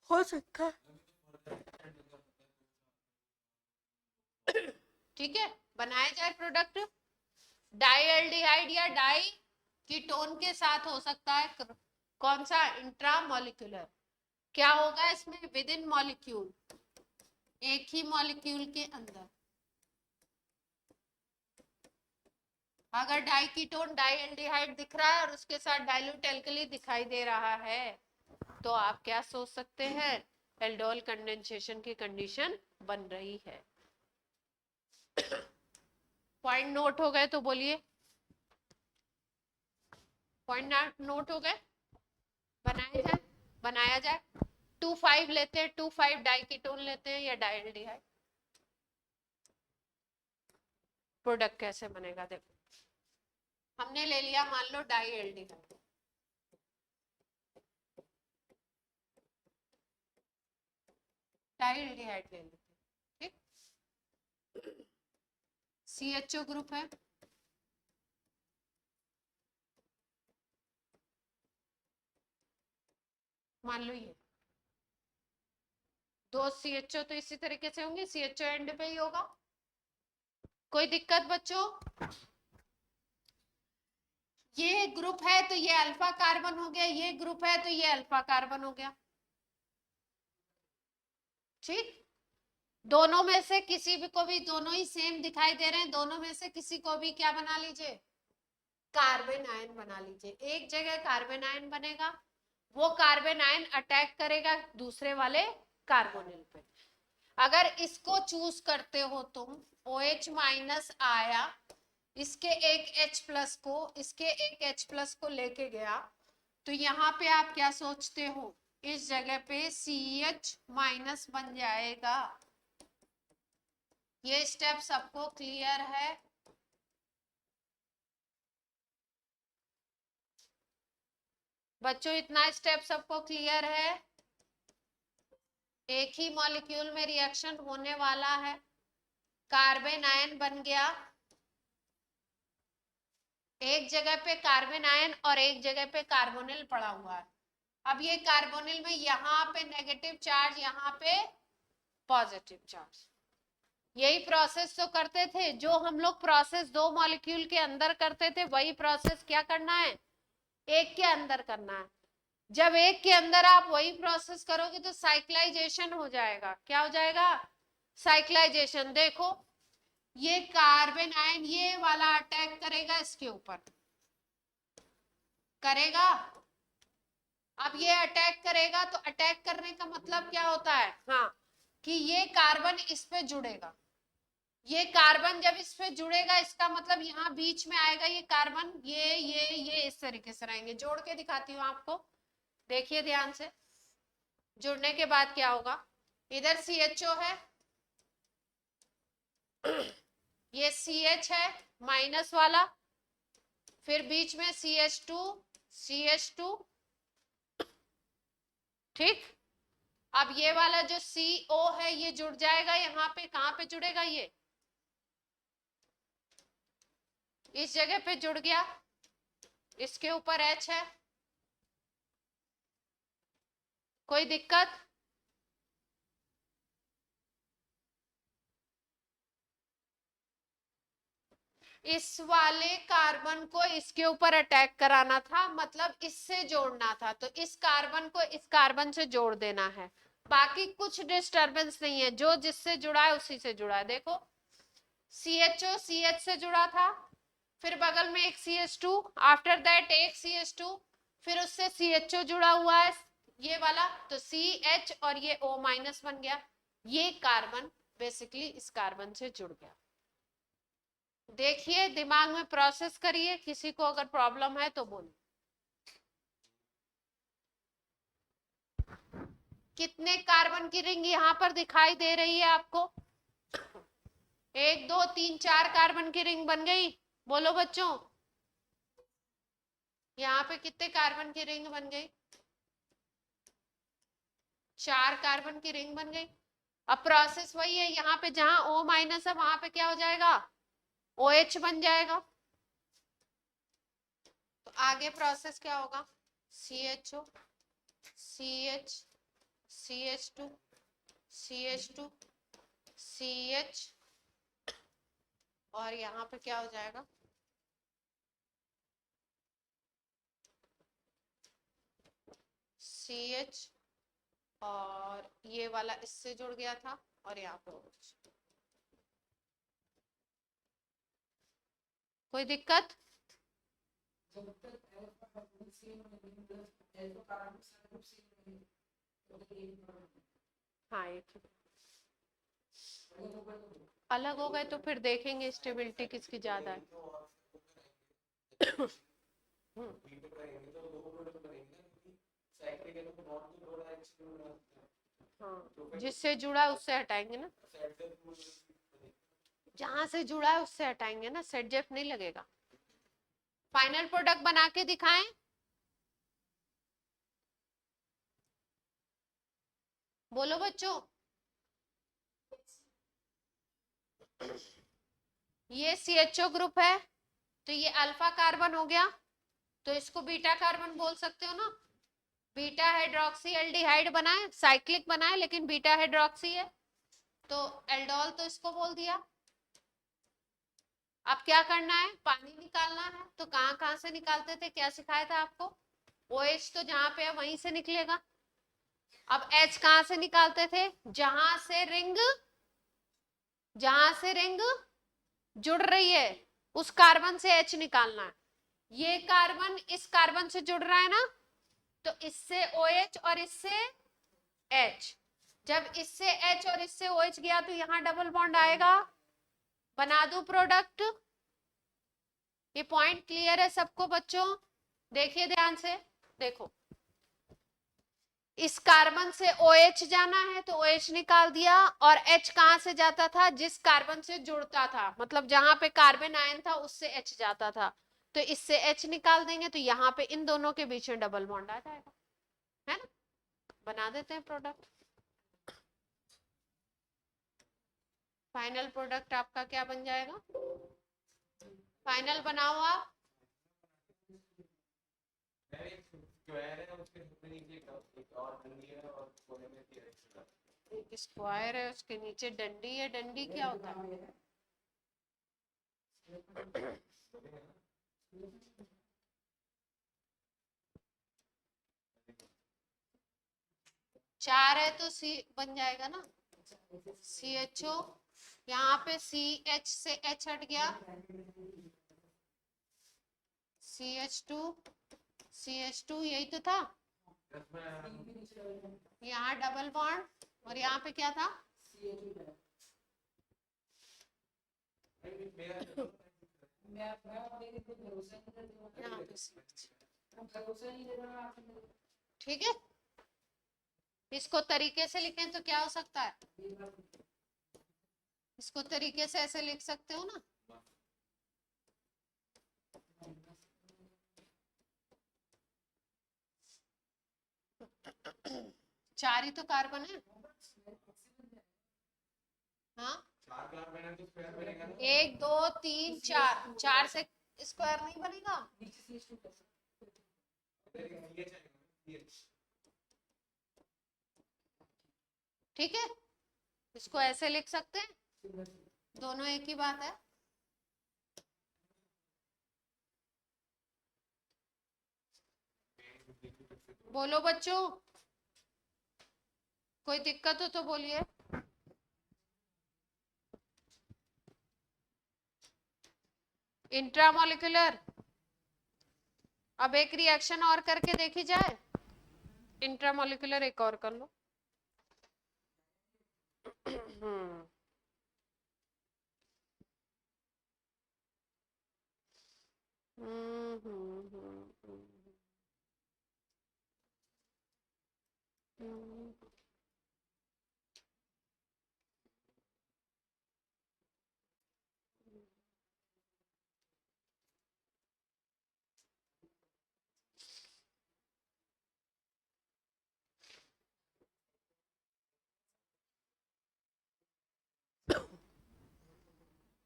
हो सकता है। ठीक है, बनाया जाए प्रोडक्ट डाई एल्डिहाइड या डाई कीटोन के साथ हो सकता है। कौन सा? इंट्रामोलिकुलर। क्या होगा इसमें? विद इन मॉलिक्यूल, एक ही मॉलिक्यूल के अंदर अगर डाई कीटोन डाई एल्डिहाइड दिख रहा है और उसके साथ डाइल्यूट एल्कली दिखाई दे रहा है तो आप क्या सोच सकते हैं? एल्डोल कंडेंसेशन की कंडीशन बन रही है। पॉइंट नोट हो गए तो बोलिए, पॉइंट नोट हो गए? बनाया जाए, बनाया जाए। 2,5 लेते हैं, 2,5 डाइकीटोन लेते हैं या डाइल्डिहाइड। प्रोडक्ट कैसे बनेगा देखो, हमने ले लिया मान लो डाई एल्डिहाइड, डाई एल्डिहाइड ले लेते हैं। ठीक, CHO ग्रुप है, मान लो ये दो CHO तो इसी तरीके से होंगे, CHO एंड पे ही होगा। कोई दिक्कत बच्चों? ये ग्रुप है तो ये अल्फा कार्बन हो गया, ये ग्रुप है तो ये अल्फा कार्बन हो गया। ठीक, दोनों में से किसी भी को भी, दोनों ही सेम दिखाई दे रहे हैं, दोनों में से किसी को भी क्या बना लीजिए? कार्बन आयन बना लीजिए। एक जगह कार्बन आयन बनेगा, वो कार्बन आयन अटैक करेगा दूसरे वाले कार्बोनिल पे। अगर इसको चूज करते हो तुम, OH माइनस आया, इसके एक एक H प्लस को लेके गया, तो यहाँ पे आप क्या सोचते हो, इस जगह पे CH माइनस बन जाएगा। ये स्टेप सबको क्लियर है? बच्चों इतना स्टेप सबको क्लियर है? एक ही मॉलिक्यूल में रिएक्शन होने वाला है, कार्बन आयन बन गया, एक जगह पे कार्बन आयन और एक जगह पे कार्बोनिल पड़ा हुआ है। अब ये कार्बोनिल में यहाँ पे नेगेटिव चार्ज, यहाँ पे पॉजिटिव चार्ज, यही प्रोसेस तो करते थे जो हम लोग प्रोसेस दो मॉलिक्यूल के अंदर करते थे, वही प्रोसेस क्या करना है, एक के अंदर करना है। जब एक के अंदर आप वही प्रोसेस करोगे तो साइक्लाइजेशन हो जाएगा। क्या हो जाएगा, साइक्लाइजेशन। देखो ये कार्बन आयन ये वाला अटैक करेगा इसके ऊपर, करेगा। अब ये अटैक करेगा तो अटैक करने का मतलब क्या होता है, हाँ, कि ये कार्बन इस पे जुड़ेगा। ये कार्बन जब इस पे जुड़ेगा इसका मतलब यहाँ बीच में आएगा ये कार्बन, ये इस तरीके से रहेंगे। जोड़ के दिखाती हूँ आपको, देखिए ध्यान से। जुड़ने के बाद क्या होगा, इधर CHO है, ये CH है माइनस वाला, फिर बीच में CH2, ठीक। अब ये वाला जो CO है ये जुड़ जाएगा यहाँ पे, कहां पे जुड़ेगा, ये इस जगह पे जुड़ गया, इसके ऊपर H है। कोई दिक्कत? इस वाले कार्बन को इसके ऊपर अटैक कराना था, मतलब इससे जोड़ना था, तो इस कार्बन को इस कार्बन से जोड़ देना है। बाकी कुछ डिस्टरबेंस नहीं है, जो जिससे जुड़ा है उसी से जुड़ा है। देखो CHO CH से जुड़ा था, फिर बगल में एक CH2, आफ्टर दैट एक CH2, फिर उससे CHO जुड़ा हुआ है ये वाला, तो CH और ये O माइनस बन गया। ये कार्बन बेसिकली इस कार्बन से जुड़ गया। देखिए दिमाग में प्रोसेस करिए, किसी को अगर प्रॉब्लम है तो बोलो। कितने कार्बन की रिंग यहाँ पर दिखाई दे रही है आपको, 1 2 3 4 कार्बन की रिंग बन गई, बोलो बच्चों। यहाँ पे कितने कार्बन की रिंग बन गई, 4 कार्बन की रिंग बन गई। अब प्रोसेस वही है, यहाँ पे जहां O माइनस है वहां पे क्या हो जाएगा, OH बन जाएगा। तो आगे प्रोसेस क्या होगा, CHO CH CH2 CH2 CH, और यहाँ पे क्या हो जाएगा, CH, और ये वाला इससे जुड़ गया था, और यहाँ पे OH। कोई दिक्कत? हाँ एक अलग हो गए तो फिर देखेंगे स्टेबिलिटी किसकी ज्यादा है। हाँ जिससे जुड़ा है उससे हटाएंगे ना, जहां से जुड़ा है उससे हटाएंगे ना, सेट जेफ नहीं लगेगा। फाइनल प्रोडक्ट बना के दिखाएं, बोलो बच्चों। ये CHO ग्रुप है, तो ये अल्फा कार्बन हो गया, तो इसको बीटा कार्बन बोल सकते हो ना। बीटा हाइड्रोक्सी एल्डिहाइड बनाए, साइक्लिक बनाए, लेकिन बीटा हाइड्रोक्सी है, तो एल्डोल तो इसको बोल दिया। अब क्या करना है, पानी निकालना है, तो कहां कहां से निकालते थे, क्या सिखाया था आपको, OH तो जहां पे है वहीं से निकलेगा। अब H कहां से निकालते थे, जहां से रिंग जुड़ रही है उस कार्बन से H निकालना है। ये कार्बन इस कार्बन से जुड़ रहा है ना, तो इससे OH और इससे H, जब इससे H और इससे OH गया तो यहां डबल बॉन्ड आएगा, बना दो प्रोडक्ट, ये पॉइंट क्लियर है सबको बच्चों? देखिए ध्यान से, देखो इस कार्बन से OH जाना है तो OH निकाल दिया, और H कहां से जाता था? जिस कार्बन से जुड़ता था, मतलब जहां पे कार्बन आयन था उससे H जाता था, तो इससे H निकाल देंगे तो यहाँ पे इन दोनों के बीच में डबल बॉन्ड आ जाएगा, है ना? बना देते हैं प्रोडक्ट। फाइनल प्रोडक्ट आपका क्या बन जाएगा? फाइनल बनाओ आप। एक स्क्वायर है उसके नीचे डंडी है, डंडी क्या होता है? 4 है तो C बन जाएगा ना, CHO। यहाँ पे CH से H हट गया, CH2 यही तो था। यहाँ डबल बॉन्ड, और यहाँ पे क्या था? ठीक है, इसको तरीके से लिखें तो क्या हो सकता है? इसको तरीके से ऐसे लिख सकते हो ना, चार ही तो कार्बन है। हाँ, 1 2 3 4, 4 से स्क्वायर नहीं बनेगा। ठीक है, इसको ऐसे लिख सकते हैं, दोनों एक ही बात है। बोलो बच्चों, कोई दिक्कत हो तो बोलिए। इंट्रामोलिकुलर, अब एक रिएक्शन और करके देखी जाए। इंट्रामोलिकुलर एक और कर लो।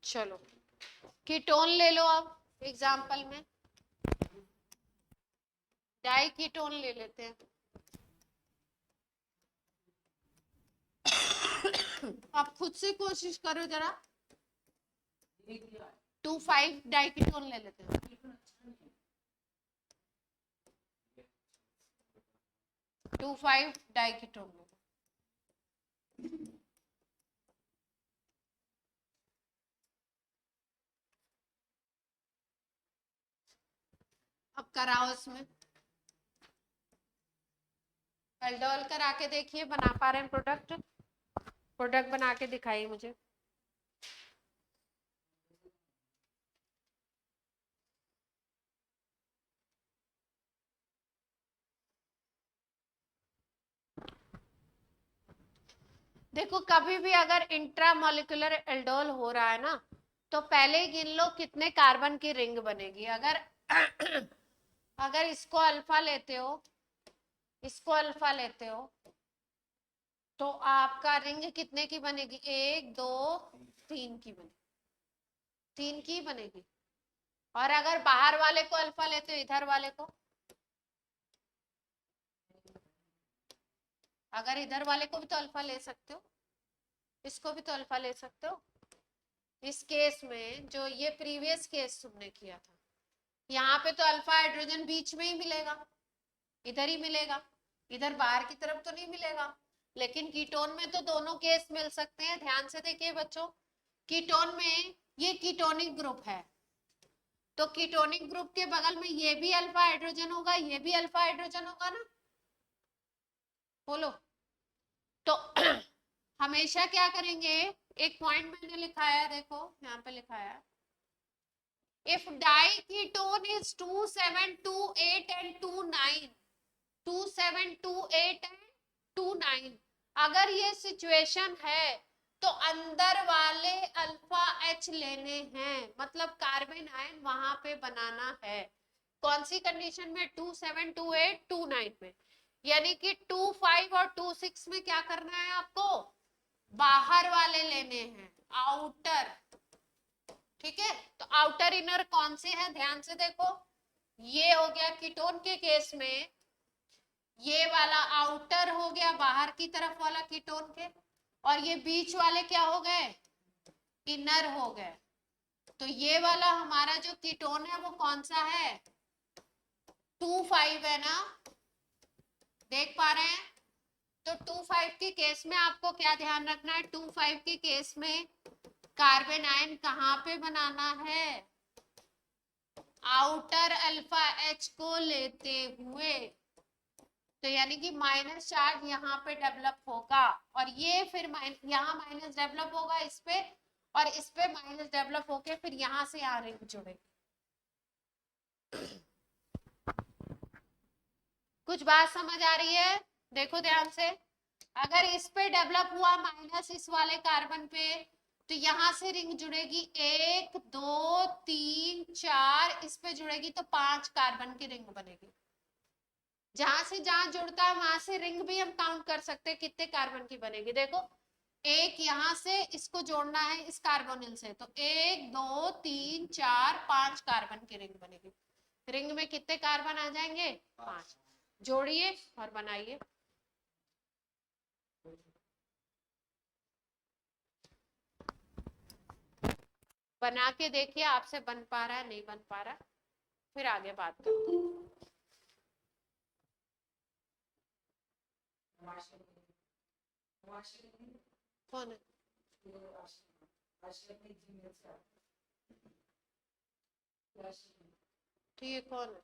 चलो कीटोन ले लो, अब एग्जाम्पल में डाई कीटोन ले लेते हैं। आप खुद से कोशिश करो जरा, 2,5 डाई कीटोन ले लेते हैं। 2,5 डाई कीटोन। अब कराओ इसमें एल्डोल करा के देखिए, बना पा रहे हैं प्रोडक्ट? प्रोडक्ट बना के दिखाइए मुझे। देखो कभी भी अगर इंट्रामोलिकुलर एल्डोल हो रहा है ना, तो पहले ही गिन लो कितने कार्बन की रिंग बनेगी। अगर अगर इसको अल्फा लेते हो, इसको अल्फा लेते हो, तो आपका रिंग कितने की बनेगी? 1 2 3 की बनेगी, 3 की बनेगी। और अगर बाहर वाले को अल्फा लेते हो, इधर वाले को, अगर इधर वाले को भी तो अल्फा ले सकते हो, इसको भी तो अल्फा ले सकते हो। इस केस में जो ये प्रीवियस केस तुमने किया था, यहाँ पे तो अल्फा हाइड्रोजन बीच में ही मिलेगा, इधर ही मिलेगा, इधर बाहर की तरफ तो नहीं मिलेगा। लेकिन कीटोन में तो दोनों केस मिल सकते हैं। ध्यान से देखिए बच्चों, कीटोन में ये कीटोनिक ग्रुप है, तो कीटोनिक ग्रुप के बगल में ये भी अल्फा हाइड्रोजन होगा, ये भी अल्फा हाइड्रोजन होगा ना, बोलो। तो हमेशा क्या करेंगे, एक पॉइंट मैंने लिखा है, देखो यहाँ पे लिखा है, If diketone is 2728 and 29, 2728 and 29, अगर ये सिचुएशन है तो अंदर वाले अल्फा एच लेने हैं, मतलब कार्बन आयन वहां पे बनाना है। कौन सी कंडीशन में? 2728 29 में। यानी कि 25 और 26 में क्या करना है आपको? बाहर वाले लेने हैं, आउटर। ठीक है, तो आउटर इनर कौन से हैं? ध्यान से देखो, ये हो गया कीटोन के केस में, ये वाला आउटर हो गया बाहर की तरफ वाला कीटोन के, और ये बीच वाले क्या हो गए? इनर हो गए। तो ये वाला हमारा जो कीटोन है वो कौन सा है? 25 है ना, देख पा रहे हैं? तो 25 के केस में आपको क्या ध्यान रखना है? 25 के केस में कार्बन आयन कहां पे बनाना है? आउटर अल्फा एच को लेते हुए। तो यानी कि माइनस चार्ज यहाँ पे डेवलप होगा, और ये फिर यहाँ माइनस डेवलप होगा इस पे, और इस पे माइनस डेवलप होके फिर यहाँ से यहाँ रिंग जुड़ेगी। कुछ बात समझ आ रही है? देखो ध्यान से, अगर इस पे डेवलप हुआ माइनस इस वाले कार्बन पे, तो यहां से रिंग जुड़ेगी 1 2 3 4, इस पे जुड़ेगी तो 5 कार्बन की रिंग बनेगी। जहां से जहां जुड़ता है वहां से रिंग भी हम काउंट कर सकते हैं कितने कार्बन की बनेगी। देखो, एक यहां से इसको जोड़ना है इस कार्बोनिल से, तो 1 2 3 4 5 कार्बन की रिंग बनेगी। रिंग में कितने कार्बन आ जाएंगे? 5। जोड़िए और बनाइए। बना के देखिए आपसे बन पा रहा है नहीं बन पा रहा, फिर आगे बात करते हैं। कौन है? तो ये कौन है?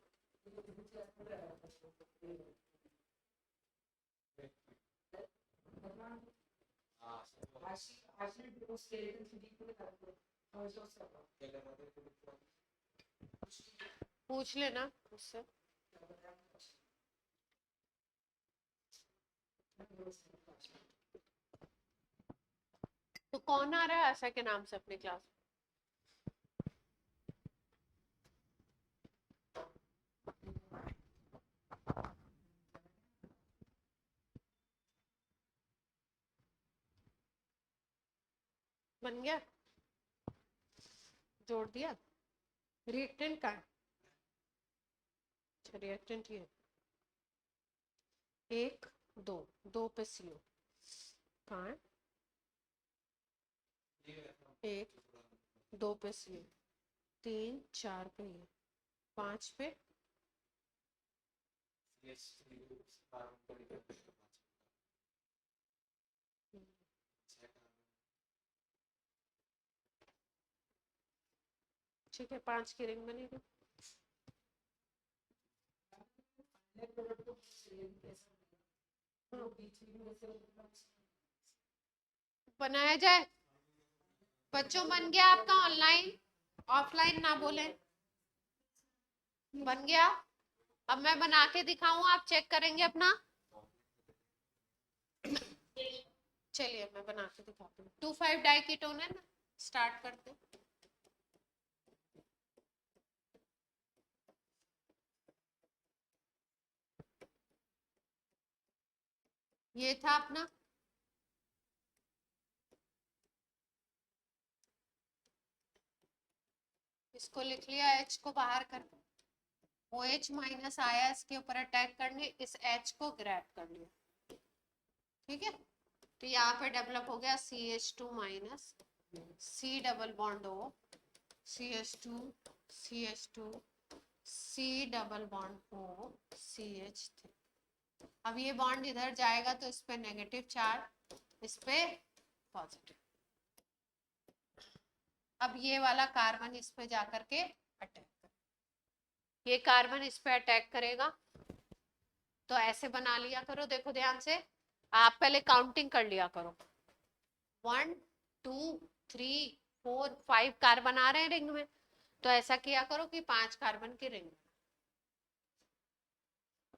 पूछ लेना उससे। तो कौन आ रहा है आशा के नाम से अपने क्लास? बन गया? जोड़ दिया? रिएक्टेंट का? अच्छा, रिएक्टेंट ये 1 2 2 पे सीओ कहाँ है? 1 2 पे सीओ, 3 4 पे ये, 5 पे ठीक है, 5 की रिंग बनेगी। बनाया जाए बच्चों? बन गया आपका? ऑनलाइन ऑफलाइन ना बोले, बन गया। अब मैं बना के दिखाऊं, आप चेक करेंगे अपना? चलिए मैं बना के दिखाती हूँ। 2,5 डाइकीटोन है ना, स्टार्ट करते हैं। ये था अपना, इसको लिख लिया, H को बाहर कर, OH माइनस आया इसके ऊपर अटैक करने, इस H को ग्रैब कर लिया। ठीक है, तो यहाँ पे डेवलप हो गया CH2 minus, C double bond O, CH2 CH2 C double bond O CH3। अब ये बॉन्ड इधर जाएगा तो इस पे नेगेटिव चार्ज, इस पे पॉजिटिव। अब ये वाला कार्बन इस पे जाकर के अटैक कर, ये कार्बन इस पे अटैक करेगा, तो ऐसे बना लिया करो। देखो ध्यान से, आप पहले काउंटिंग कर लिया करो, 1 2 3 4 5 कार्बन आ रहे हैं रिंग में, तो ऐसा किया करो कि 5 कार्बन की रिंग,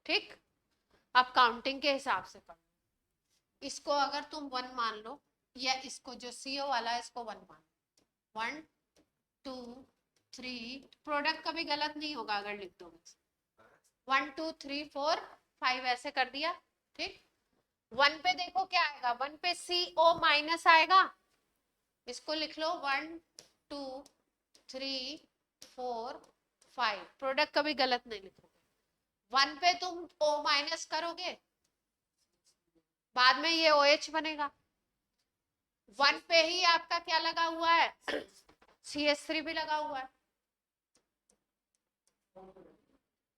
ठीक। अब काउंटिंग के हिसाब से करो, इसको अगर तुम 1 मान लो, या इसको जो CO वाला है इसको 1 मान लो, 1 2 3, प्रोडक्ट कभी गलत नहीं होगा अगर लिख दोगे, 1 2 3 4 5 ऐसे कर दिया, ठीक। 1 पे देखो क्या आएगा, 1 पे CO माइनस आएगा, इसको लिख लो 1 2 3 4 5, प्रोडक्ट कभी गलत नहीं लिखोगे। 1 पे तुम O माइनस करोगे, बाद में ये OH बनेगा। 1 पे ही आपका क्या लगा हुआ है, CH3 भी लगा हुआ है,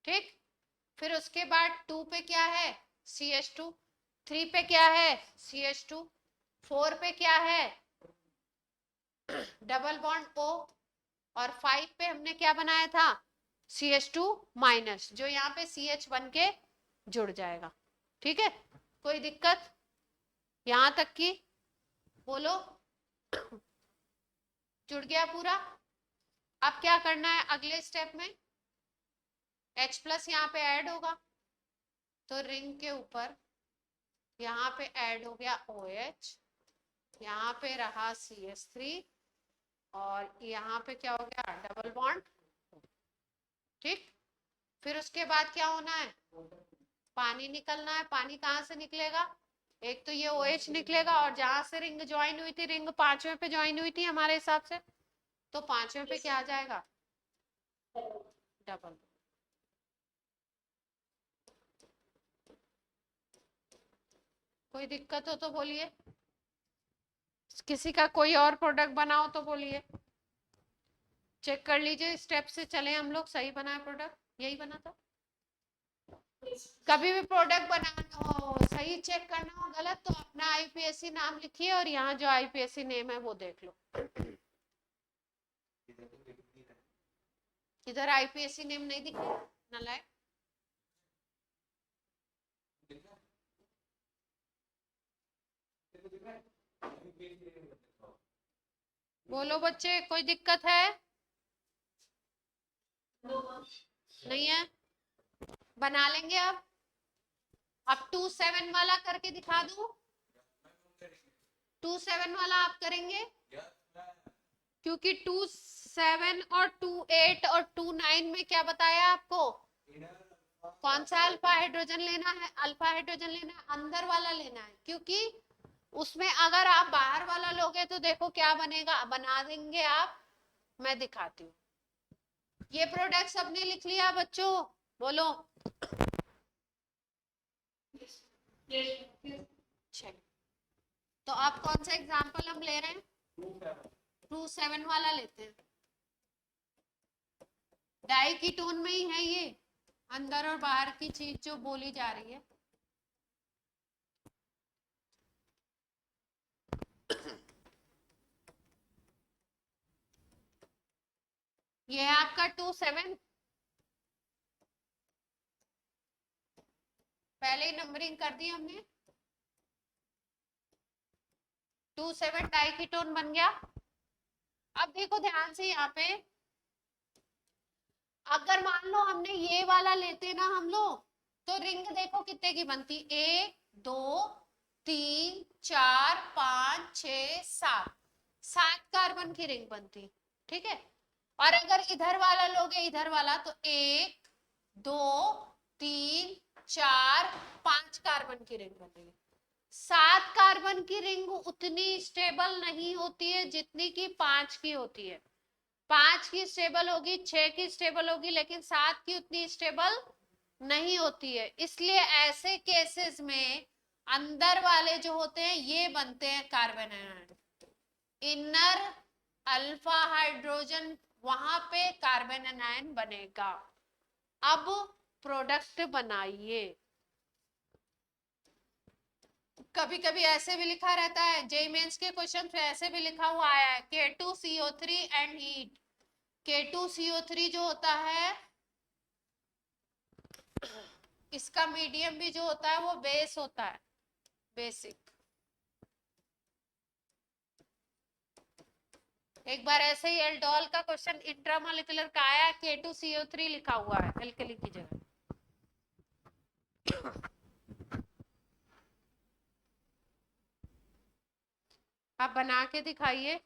ठीक। फिर उसके बाद 2 पे क्या है, CH2, 3 पे क्या है, CH2, 4 पे क्या है, डबल बॉन्ड O, और 5 पे हमने क्या बनाया था, CH2 माइनस, जो यहाँ पे CH बन के जुड़ जाएगा, ठीक है। कोई दिक्कत यहां तक की, बोलो। जुड़ गया पूरा। अब क्या करना है अगले स्टेप में, H प्लस यहाँ पे ऐड होगा, तो रिंग के ऊपर यहाँ पे ऐड हो गया OH, यहाँ पे रहा CH3, और यहाँ पे क्या हो गया, डबल बॉन्ड, ठीक। फिर उसके बाद क्या होना है, पानी निकलना है। पानी कहाँ से निकलेगा, एक तो ये OH निकलेगा, और जहां से रिंग ज्वाइन हुई थी, रिंग 5वें पे ज्वाइन हुई थी हमारे हिसाब से, तो 5वें पे क्या आ जाएगा, डबल। कोई दिक्कत हो तो बोलिए, किसी का कोई और प्रोडक्ट बनाओ तो बोलिए, चेक कर लीजिए, स्टेप से चले हम लोग, सही बना है प्रोडक्ट, यही बना था। कभी भी प्रोडक्ट बनाना हो, सही चेक करना हो, गलत तो अपना IPSC नाम लिखिए, और यहाँ जो IPSC नेम है वो देख लो। इधर IPSC नेम नहीं दिख रहा, नालायक। बोलो बच्चे, कोई दिक्कत है, नहीं है, बना लेंगे। अब 2 7 वाला करके दिखा दूं, 2 7 वाला आप करेंगे, क्योंकि 2 7 और 2 8 और 2 9 में क्या बताया आपको, कौन सा अल्फा हाइड्रोजन लेना है, अल्फा हाइड्रोजन लेना है, अंदर वाला लेना है, क्योंकि उसमें अगर आप बाहर वाला लोगे तो देखो क्या बनेगा, बना देंगे आप, मैं दिखाती हूँ। ये प्रोडक्ट सबने लिख लिया बच्चों, बोलो। चलो, तो आप कौन सा एग्जाम्पल हम ले रहे हैं, 2 7 वाला लेते हैं। डाई की टोन में ही है ये, अंदर और बाहर की चीज जो बोली जा रही है। ये है आपका 2 7, पहले ही नंबरिंग कर दी हमने। 2 7 डाई की टोन बन गया। अब देखो ध्यान से यहाँ पे, अगर मान लो हमने ये वाला लेते ना हम लोग, तो रिंग देखो कितने की बनती, 1 2 3 4 5 6 7, 7 कार्बन की रिंग बनती, ठीक है। और अगर इधर वाला लोगे, इधर वाला, तो 1 2 3 4 5 कार्बन की रिंग बनेगी। 7 कार्बन की रिंग उतनी स्टेबल नहीं होती है जितनी की 5 की होती है। 5 की स्टेबल होगी, 6 की स्टेबल होगी, लेकिन 7 की उतनी स्टेबल नहीं होती है। इसलिए ऐसे केसेस में अंदर वाले जो होते हैं ये बनते हैं carbon ion, inner alpha hydrogen, वहां पे कार्बन आयन बनेगा। अब प्रोडक्ट बनाइए। कभी कभी ऐसे भी लिखा रहता है, जेईई मेंस के क्वेश्चन में ऐसे भी लिखा हुआ आया है, K2CO3 एंड हीट। K2CO3 जो होता है, इसका मीडियम भी जो होता है वो बेस होता है, बेसिक। एक बार ऐसे ही एल्डोल का क्वेश्चन इंट्रामोलिकुलर का आया, K2CO3 लिखा हुआ है एल्कली की जगह। आप बना के दिखाइए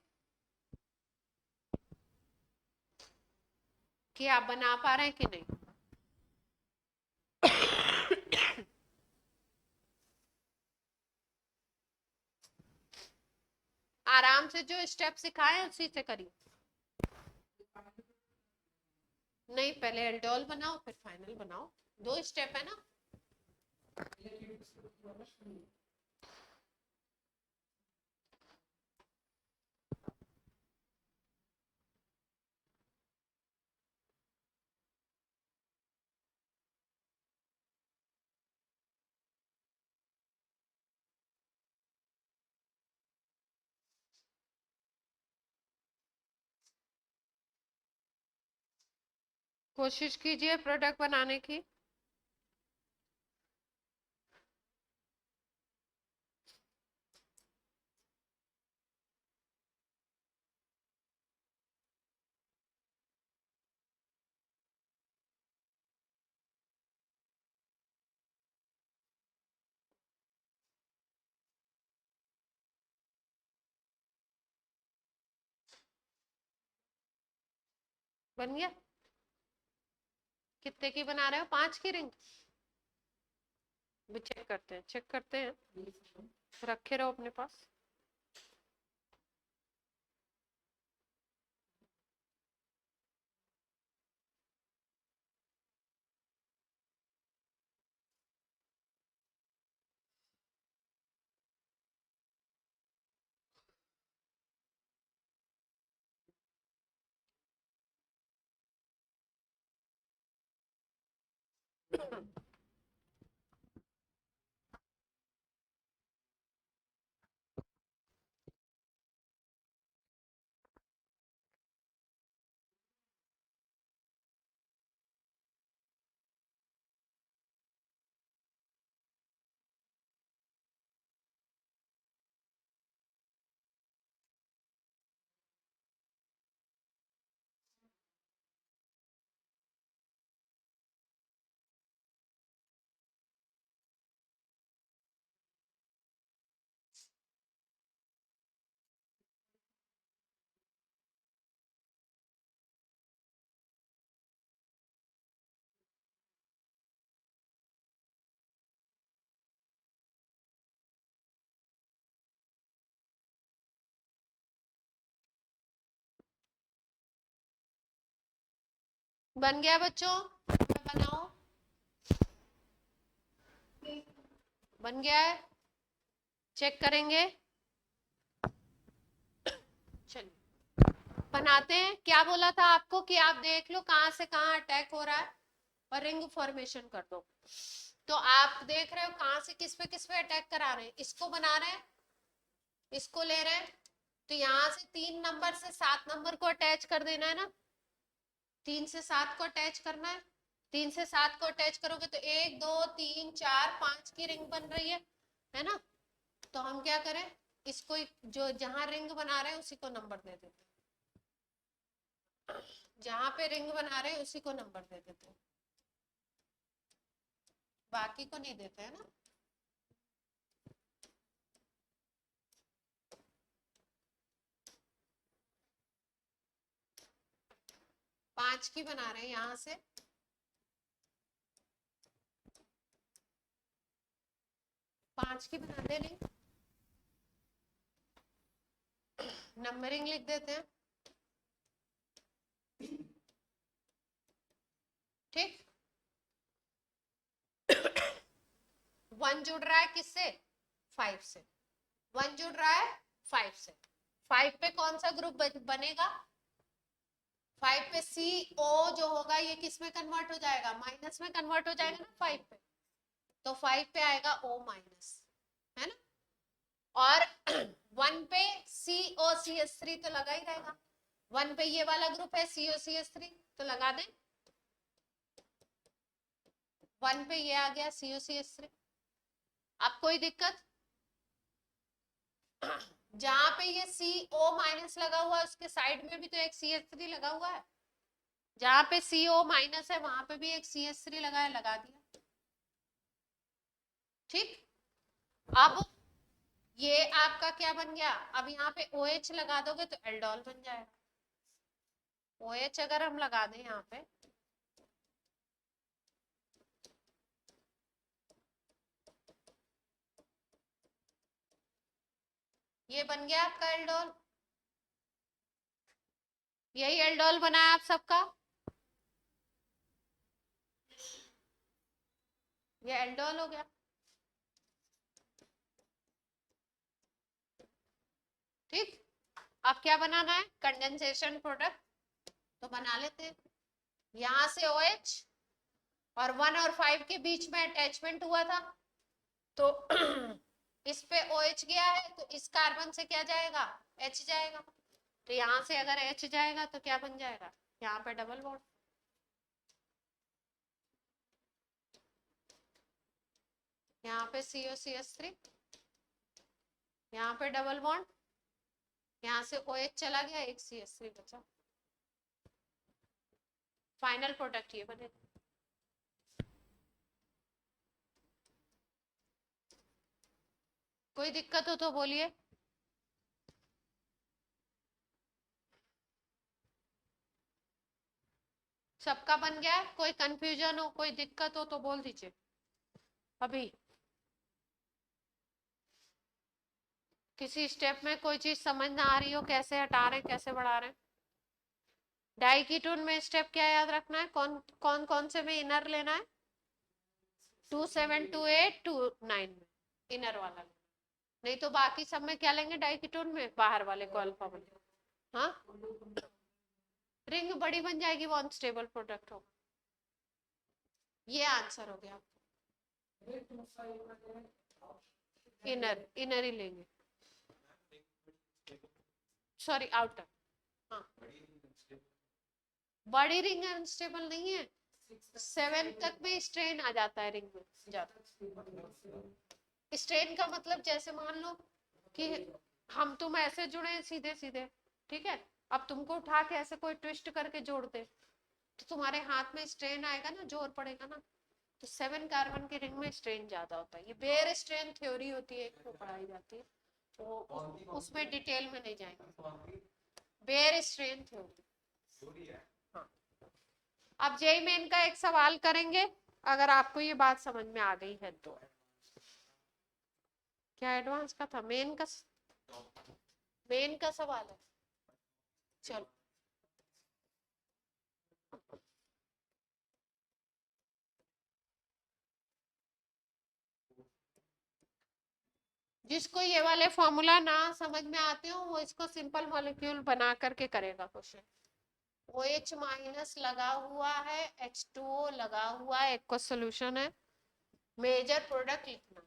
कि आप बना पा रहे हैं कि नहीं। आराम से जो स्टेप सिखाए उसी से करिए। नहीं, पहले एल्डोल बनाओ फिर फाइनल बनाओ, 2 स्टेप है ना। कोशिश कीजिए प्रोडक्ट बनाने की। बन गया? कितने की बना रहे हो? 5 की रिंग? भी चेक करते हैं, चेक करते हैं, रखे रहो अपने पास। बन गया बच्चों? बनाओ। बन गया है? चेक करेंगे। चलिए बनाते हैं। क्या बोला था आपको कि आप देख लो कहां से कहां अटैक हो रहा है और रिंग फॉर्मेशन कर दो। तो आप देख रहे हो कहां से किस पे अटैक करा रहे हैं। इसको बना रहे हैं, इसको ले रहे हैं, तो यहाँ से 3 नंबर से 7 नंबर को अटैच कर देना है ना। 3 से 7 को अटैच करना है। 3 से 7 को अटैच करोगे तो 1 2 3 4 5 की रिंग बन रही है ना। तो हम क्या करें, इसको जो जहां रिंग बना रहे हैं उसी को नंबर दे देते हैं। जहां पे रिंग बना रहे हैं उसी को नंबर दे देते हैं, बाकी को नहीं देते हैं ना। 5 की बना रहे हैं यहां से। 5 की बना दे रिंग, नंबरिंग लिख देते हैं। ठीक। 1 जुड़ रहा है किससे? 5 से। 1 जुड़ रहा है 5 से। 5 पे कौन सा ग्रुप बनेगा? 5 पे CO जो होगा ये किस में कन्वर्ट हो जाएगा? माइनस में कन्वर्ट हो जाएगा ना 5 पे। तो 5 पे आएगा O माइनस, है ना। और 1 पे COCH3 तो लगा ही रहेगा। 1 पे ये वाला ग्रुप है COCH3 तो लगा दें। 1 पे ये आ गया COCH3। अब कोई दिक्कत? जहां पे ये CO माइनस लगा हुआ है उसके साइड में भी तो एक CH3 लगा हुआ है, जहां पे CO माइनस है वहां पे भी एक CH3 लगा है, लगा दिया। ठीक, अब ये आपका क्या बन गया, अब यहाँ पे OH लगा दोगे तो एल्डोल बन जाएगा। OH अगर हम लगा दें यहाँ पे, ये बन गया आपका एल्डोल। यही एल्डोल बना है आप सबका, ये एल्डोल हो गया। ठीक, अब क्या बनाना है, कंडेंसेशन प्रोडक्ट तो बना लेते हैं। यहां से OH और 1 और 5 के बीच में अटैचमेंट हुआ था, तो इस पे OH गया है तो इस कार्बन से क्या जाएगा, H जाएगा। तो यहां से अगर H जाएगा तो क्या बन जाएगा, यहाँ पे डबल बॉन्ड, यहाँ पे COCH3, यहाँ पे डबल बॉन्ड, यहाँ से OH चला गया, एक CH3 बचा। फाइनल प्रोडक्ट ये बनेगा। कोई दिक्कत हो तो बोलिए। सबका बन गया, कोई कंफ्यूजन हो, कोई दिक्कत हो तो बोल दीजिए अभी। किसी स्टेप में कोई चीज समझ ना आ रही हो, कैसे हटा रहे हैं कैसे बढ़ा रहे हैं। डाइकीटोन में स्टेप क्या याद रखना है, कौन कौन कौन से में इनर लेना है, 2 7 2 8 2 9 में इनर वाला लेना। नहीं तो बाकी सब में क्या लेंगे, डाइकीटोन में बाहर वाले को अल्फा बने। हाँ, रिंग बड़ी बन जाएगी, वो अनस्टेबल प्रोडक्ट होगा। ये आंसर हो गया। इनर इनर ही लेंगे, सॉरी आउटर। हाँ, बड़ी रिंग अनस्टेबल नहीं है, 7 तक में स्ट्रेन आ जाता है रिंग में ज्यादा। स्ट्रेन का मतलब जैसे मान लो कि हम तुम ऐसे जुड़े हैं सीधे सीधे, ठीक है, अब तुमको उठा के ऐसे कोई ट्विस्ट करके जोड़ दे तो तुम्हारे हाथ में स्ट्रेन आएगा ना, जोर पड़ेगा ना। तो 7 कार्बन के रिंग में स्ट्रेन ज्यादा होता है, ये बेयर स्ट्रेन थ्योरी होती है, वो पढ़ाई जाती है, तो उसमें डिटेल में नहीं जाएंगे। Baeyer strain theory. हाँ, अब जेई मेन का एक सवाल करेंगे, अगर आपको ये बात समझ में आ गई है तो। क्या एडवांस का था, मेन का सवाल है। चलो, जिसको ये वाले फॉर्मूला ना समझ में आते हो वो इसको सिंपल मॉलिक्यूल बना करके करेगा क्वेश्चन। OH माइनस लगा हुआ है, H2O लगा हुआ है, एक को सोल्यूशन है, मेजर प्रोडक्ट लिखना है।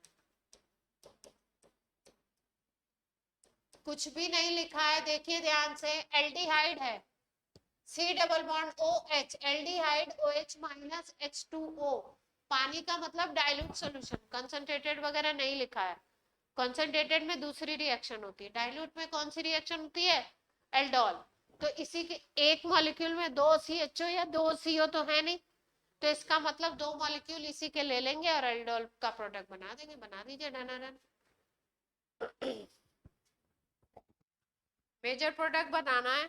कुछ भी नहीं लिखा है, देखिए ध्यान से, एल्डिहाइड है, C double bond OH, aldehyde OH minus H2O, पानी का मतलब डाइल्यूट सॉल्यूशन, कंसंट्रेटेड वगैरह नहीं लिखा है। कंसंट्रेटेड में दूसरी रिएक्शन होती है, डाइल्यूट में कौन सी रिएक्शन होती है, एल्डोल। तो इसी के एक मॉलिक्यूल में 2 CHO या 2 CO तो है नहीं, तो इसका मतलब 2 मॉलिक्यूल इसी के ले लेंगे और एल्डोल का प्रोडक्ट बना देंगे, बना दीजिए डन। मेजर प्रोडक्ट बनाना है।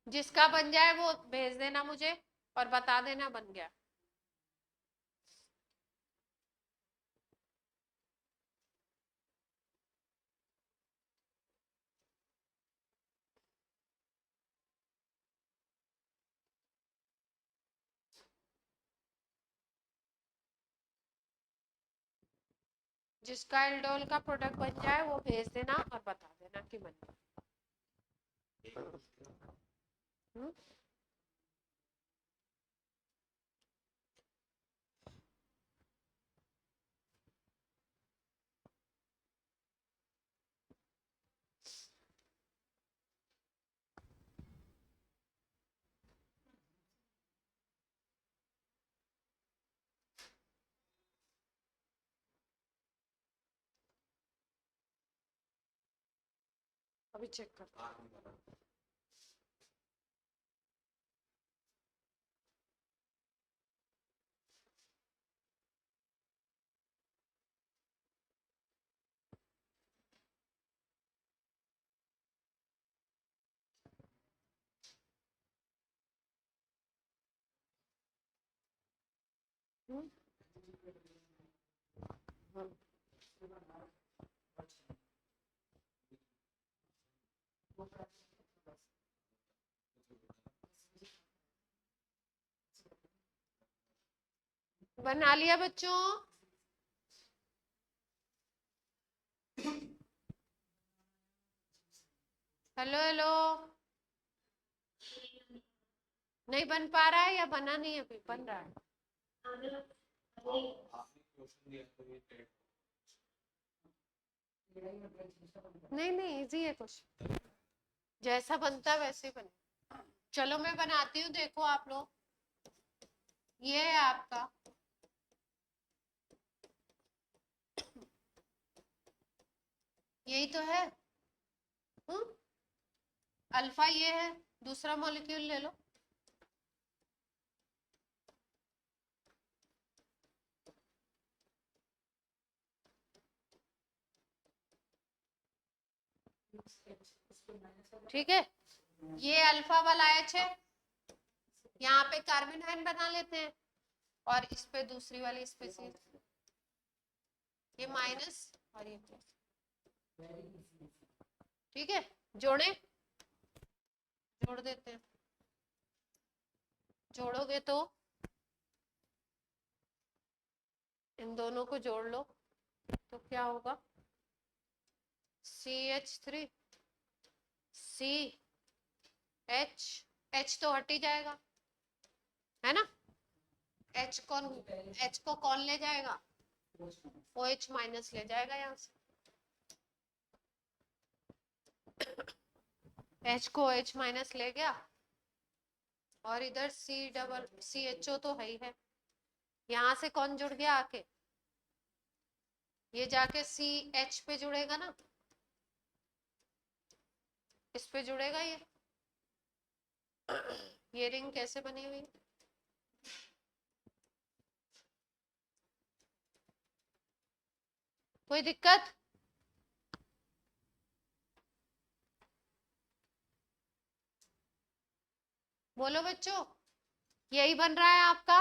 जिसका बन जाए वो भेज देना मुझे और बता देना बन गया। जिसका एल्डोल का प्रोडक्ट बन जाए वो भेज देना और बता देना कि बन गया। अभी चेक कर। बना लिया बच्चों? हेलो हेलो, नहीं बन पा रहा है या बना नहीं है? अभी बन रहा है। नहीं नहीं, इजी है क्वेश्चन, जैसा बनता है वैसे ही बने। चलो मैं बनाती हूँ, देखो आप लोग। ये है आपका यही तो है। अल्फा ये है, दूसरा मॉलिक्यूल ले लो। ठीक है, ये अल्फा वाला एच है, यहाँ पे कार्बन आयन बना लेते हैं, और इस पे दूसरी वाली स्पीसीज, ये माइनस और ये प्लस। ठीक है, जोड़े, जोड़ देते हैं। जोड़ोगे तो इन दोनों को जोड़ लो तो क्या होगा? CH3 C H, H तो हट ही जाएगा, है ना? H को कौन ले जाएगा? OH माइनस ले जाएगा यहाँ से। H को OH माइनस ले गया, और इधर CHO तो है ही है। यहाँ से कौन जुड़ गया आके? ये जाके CH पे जुड़ेगा ना, इस पे जुड़ेगा ये। ये रिंग कैसे बनी हुई? कोई दिक्कत? बोलो बच्चों, यही बन रहा है आपका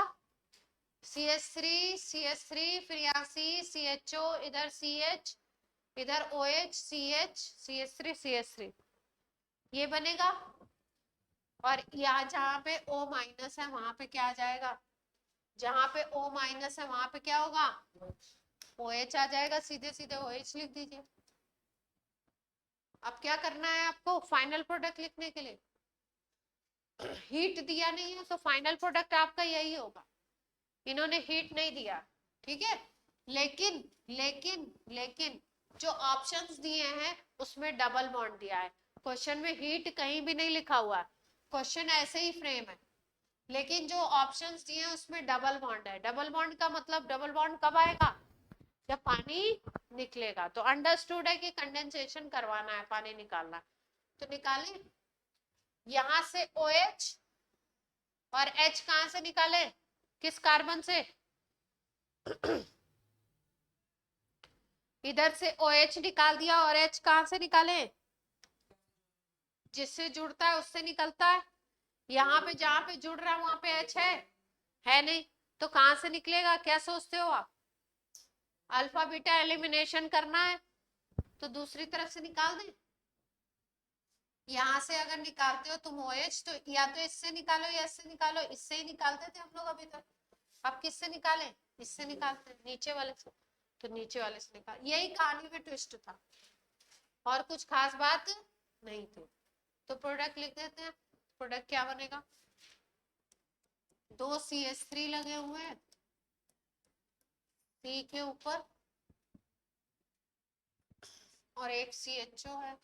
CH3 फिर यहाँ CHO, इधर CH, इधर OH CH CH3 ये बनेगा। और यहाँ जहाँ पे O माइनस है वहां पे क्या आ जाएगा? जहाँ पे O माइनस है वहां पे क्या होगा? OH आ जाएगा, सीधे सीधे OH लिख दीजिए। अब क्या करना है आपको फाइनल प्रोडक्ट लिखने के लिए? हीट दिया नहीं है तो फाइनल प्रोडक्ट आपका यही होगा। इन्होंने हीट नहीं दिया, ठीक है, लेकिन लेकिन लेकिन जो ऑप्शंस दिए हैं उसमें डबल बॉन्ड दिया है। क्वेश्चन में हीट कहीं भी नहीं लिखा हुआ है, क्वेश्चन ऐसे ही फ्रेम है, लेकिन जो ऑप्शंस दिए हैं उसमें डबल बॉन्ड है। डबल बॉन्ड का मतलब डबल बॉन्ड कब आएगा? जब पानी निकलेगा। तो अंडरस्टूड है कि कंडेंसेशन करवाना है, पानी निकालना है, तो निकालें। यहां से OH और H कहां से निकाले? किस कार्बन से? इधर से OH निकाल दिया, और H कहां से निकाले? जिससे जुड़ता है उससे निकलता है। यहाँ पे जहां पे जुड़ रहा है वहां पे H है नहीं, तो कहां से निकलेगा? क्या सोचते हो आप? अल्फा बीटा एलिमिनेशन करना है तो दूसरी तरफ से निकाल दें। यहाँ से अगर निकालते हो तुम OH, तो या तो इससे निकालो या इससे निकालो, इससे ही निकालते थे हम लोग अभी तक। अब किससे निकालें? इससे निकालते हैं, नीचे वाले से। तो नीचे वाले से निकाल, यही कहानी में ट्विस्ट था, और कुछ खास बात नहीं थी। तो प्रोडक्ट लिख देते हैं। प्रोडक्ट क्या बनेगा? 2 CH3 लगे हुए हैं C के ऊपर, और एक CHO है।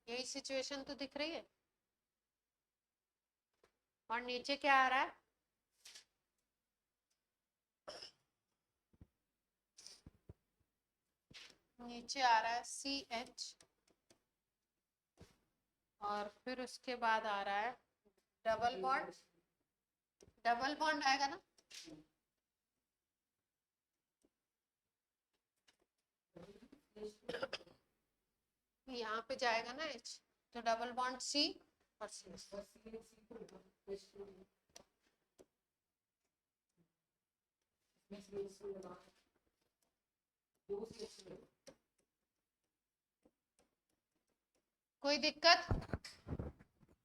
यही सिचुएशन तो दिख रही है। और नीचे क्या आ रहा है? नीचे आ रहा है CH, और फिर उसके बाद आ रहा है डबल बॉन्ड, डबल बॉन्ड आएगा ना, यहाँ पे जाएगा ना H, तो डबल बॉन्ड C और C। कोई दिक्कत?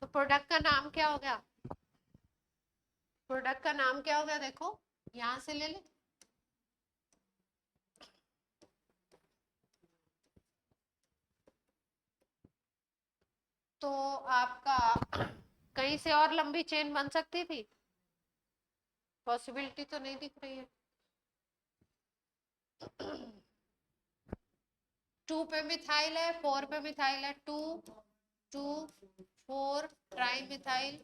तो प्रोडक्ट का नाम क्या हो गया? प्रोडक्ट का नाम क्या हो गया? देखो यहां से ले ले, तो आपका कहीं से और लंबी चेन बन सकती थी, पॉसिबिलिटी तो नहीं दिख रही है। 2 पे मिथाइल है, 4 पे मिथाइल है, 2 2 4 ट्राई मिथाइल,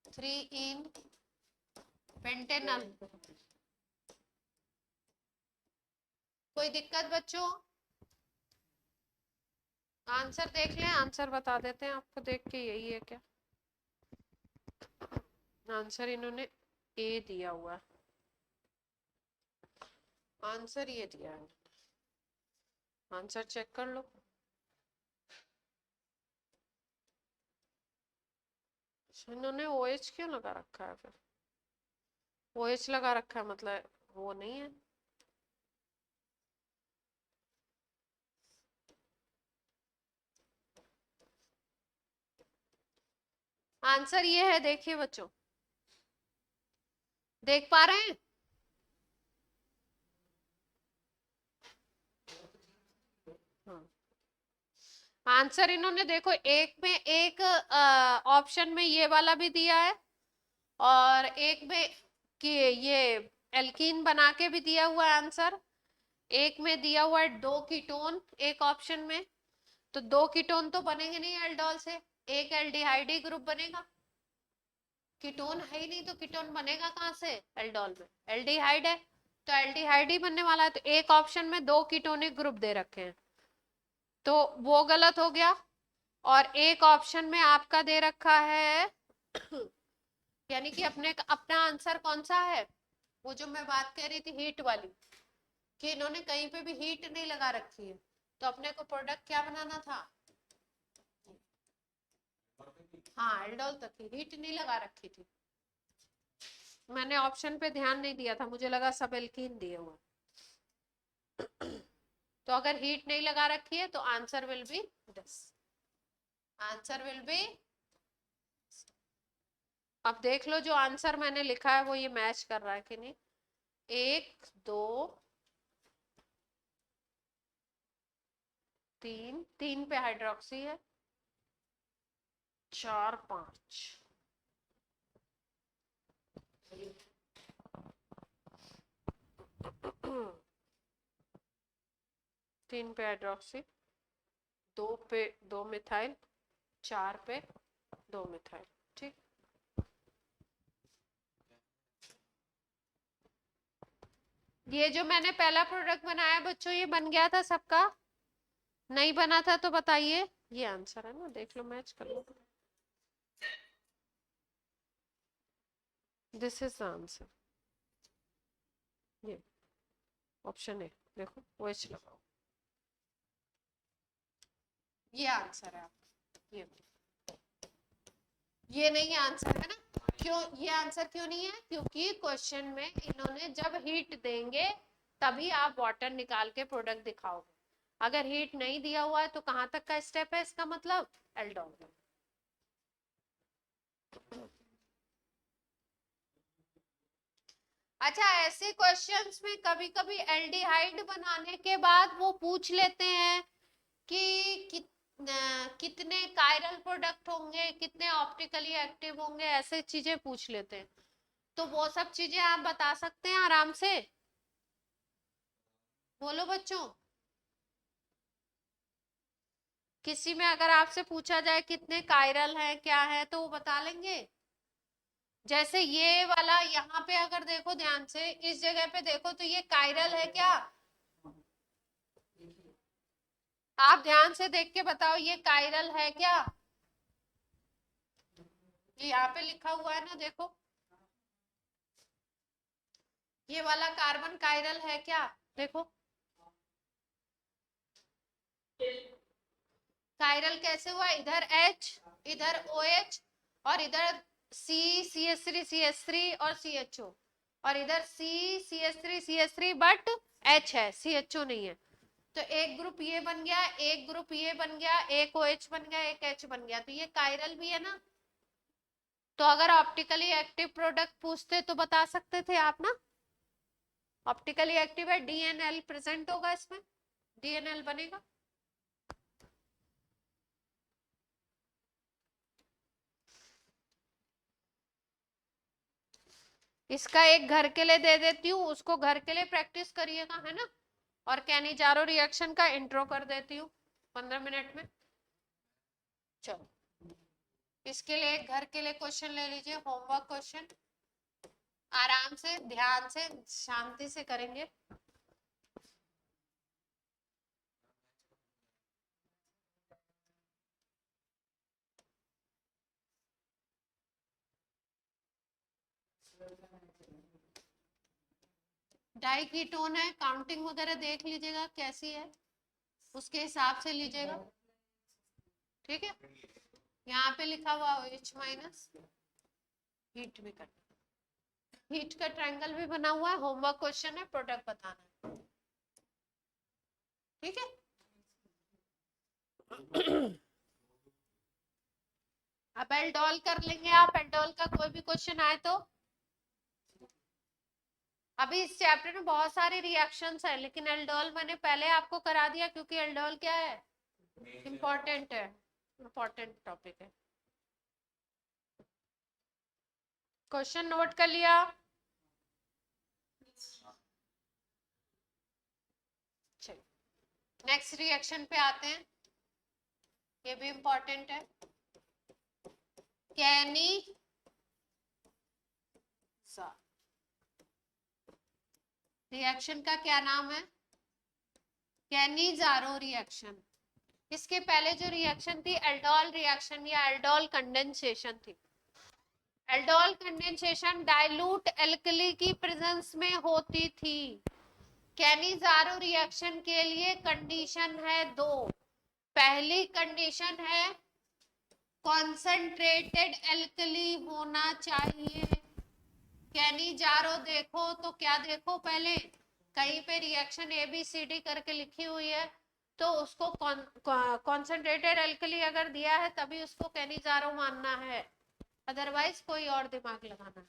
3 इन पेंटेनल। कोई दिक्कत बच्चों? आंसर देख लें, आंसर बता देते हैं आपको देख के, यही है क्या आंसर? इन्होंने ए दिया हुआ, आंसर ये दिया है, आंसर चेक कर लो। इन्होंने OH क्यों लगा रखा है फिर? OH लगा रखा है मतलब वो नहीं है। आंसर ये है, देखिए बच्चों, देख पा रहे हैं? हाँ, आंसर इन्होंने देखो एक में, एक ऑप्शन में ये वाला भी दिया है, और एक में कि ये एल्कीन बना के भी दिया हुआ है आंसर। एक में दिया हुआ है 2 कीटोन एक ऑप्शन में, तो 2 कीटोन तो बनेंगे नहीं एल्डोल से, एक एल्डिहाइड ग्रुप बनेगा। कीटोन है ही नहीं तो कीटोन बनेगा कहाँ से एल्डोल में? एल्डिहाइड है तो एल्डिहाइड ही बनने वाला है, तो एक ऑप्शन में 2 कीटोनिक ग्रुप दे रखे हैं, तो वो गलत हो गया। और एक ऑप्शन में आपका दे रखा है यानी कि अपने अपना आंसर कौन सा है, वो जो मैं बात कह रही थी हीट वाली, कि इन्होंने कहीं पे भी हीट नहीं लगा रखी है, तो अपने को प्रोडक्ट क्या बनाना था? हाँ, एल्डोल तक की हीट नहीं लगा रखी थी। मैंने ऑप्शन पे ध्यान नहीं दिया था, मुझे लगा सब एल्कीन दिए हुए। तो अगर हीट नहीं लगा रखी है तो answer will be this, answer will be. अब देख लो जो आंसर मैंने लिखा है वो ये मैच कर रहा है कि नहीं। 1 2 3, 3 पे हाइड्रोक्सी है, 4 5, 3 पे हाइड्रोक्सी, 2 पे 2 मिथाइल, 4 पे 2 मिथाइल। ठीक, ये जो मैंने पहला प्रोडक्ट बनाया बच्चों, ये बन गया था सबका? नहीं बना था तो बताइए। ये आंसर है ना, देख लो मैच कर लो, दिस इज द आंसर। ये ऑप्शन है, देखो OH लगाओ, ये आंसर है आपका। ये नहीं आंसर है ना? क्यों ये आंसर क्यों नहीं है? क्योंकि क्वेश्चन में इन्होंने जब हीट देंगे तभी आप वाटर निकाल के प्रोडक्ट दिखाओगे, अगर हीट नहीं दिया हुआ है तो कहां तक का स्टेप है इसका मतलब? एल्डोल। अच्छा, ऐसे क्वेश्चंस में कभी कभी एल्डिहाइड बनाने के बाद वो पूछ लेते हैं कि कितने कायरल प्रोडक्ट होंगे, कितने ऑप्टिकली एक्टिव होंगे, ऐसे चीजें पूछ लेते हैं, तो वो सब चीजें आप बता सकते हैं आराम से? बोलो बच्चों, किसी में अगर आपसे पूछा जाए कितने कायरल हैं क्या है तो वो बता लेंगे? जैसे ये वाला यहाँ पे अगर देखो ध्यान से, इस जगह पे देखो तो ये कायरल है क्या? आप ध्यान से देख के बताओ ये कायरल है क्या? ये यहाँ पे लिखा हुआ है ना, देखो ये वाला कार्बन कायरल है क्या? देखो कायरल कैसे हुआ, इधर H, इधर OH, और इधर CH3 और CHO, और इधर CH3 बट H है, CHO नहीं है। तो एक ग्रुप ये बन गया, एक ग्रुप ये बन गया, एक OH बन गया, एक H बन गया, तो ये कायरल भी है ना। तो अगर ऑप्टिकली एक्टिव प्रोडक्ट पूछते तो बता सकते थे आप ना, ऑप्टिकली एक्टिव है, DNL प्रेजेंट होगा इसमें, DNL बनेगा। इसका एक घर के लिए दे देती हूँ, उसको घर के लिए प्रैक्टिस करिएगा, है ना। और कैनिजारो रिएक्शन का इंट्रो कर देती हूँ 15 मिनट में। चलो इसके लिए एक घर के लिए क्वेश्चन ले लीजिए, होमवर्क क्वेश्चन, आराम से ध्यान से शांति से करेंगे। डाई कीटोन है, काउंटिंग वगैरह देख लीजिएगा कैसी है, उसके हिसाब से लीजिएगा, ठीक है। यहाँ पे लिखा हुआ OH माइनस, हीट भी कर, हीट का ट्रायंगल भी बना हुआ है, होमवर्क क्वेश्चन है, प्रोडक्ट बताना है, ठीक है। अब एल्डोल कर लेंगे आप, एल्डोल का कोई भी क्वेश्चन आए तो। अभी इस चैप्टर में बहुत सारे रिएक्शंस है, लेकिन एल्डोल मैंने पहले आपको करा दिया क्योंकि एल्डोल क्या है, इम्पोर्टेंट है, इम्पोर्टेंट टॉपिक है। क्वेश्चन नोट कर लिया? चलिए नेक्स्ट रिएक्शन पे आते हैं, ये भी इम्पोर्टेंट है। कैनी रिएक्शन का क्या नाम है, कैनिजारो रिएक्शन। इसके पहले जो रिएक्शन थी एल्डोल रिएक्शन या एल्डोल कंडेंसेशन थी। एल्डोल कंडेंसेशन डाइल्यूट एल्कली की प्रेजेंस में होती थी। कैनिजारो रिएक्शन के लिए कंडीशन है दो। पहली कंडीशन है कॉन्सेंट्रेटेड एल्कली होना चाहिए। कैनिजारो देखो तो क्या देखो, पहले कहीं पे रिएक्शन ABCD करके लिखी हुई है तो उसको कॉन्सेंट्रेटेड एल्कली अगर दिया है तभी उसको कैनिजारो मानना है, अदरवाइज कोई और दिमाग लगाना है।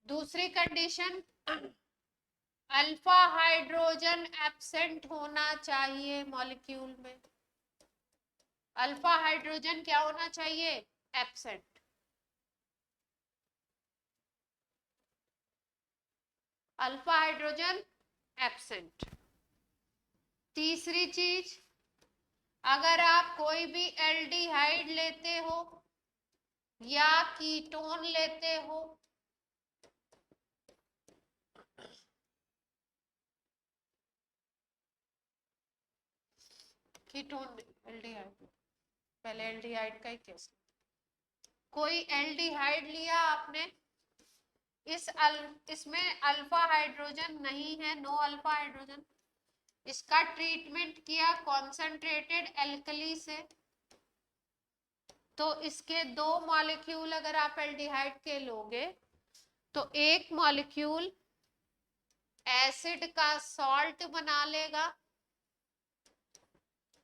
दूसरी कंडीशन अल्फा हाइड्रोजन एब्सेंट होना चाहिए मॉलिक्यूल में। अल्फा हाइड्रोजन क्या होना चाहिए, एब्सेंट। Alpha hydrogen absent. तीसरी चीज, अगर आप कोई भी एल्डिहाइड लेते हो या कीटोन लेते हो, कीटोन एल्डिहाइड, पहले एल्डिहाइड का ही केस, कोई एल्डिहाइड लिया आपने, इसमें अल्फा हाइड्रोजन नहीं है, नो अल्फा हाइड्रोजन, इसका ट्रीटमेंट किया कॉन्सेंट्रेटेड एल्कली से, तो इसके दो मॉलिक्यूल अगर आप एल्डिहाइड के लोगे तो एक मॉलिक्यूल एसिड का सॉल्ट बना लेगा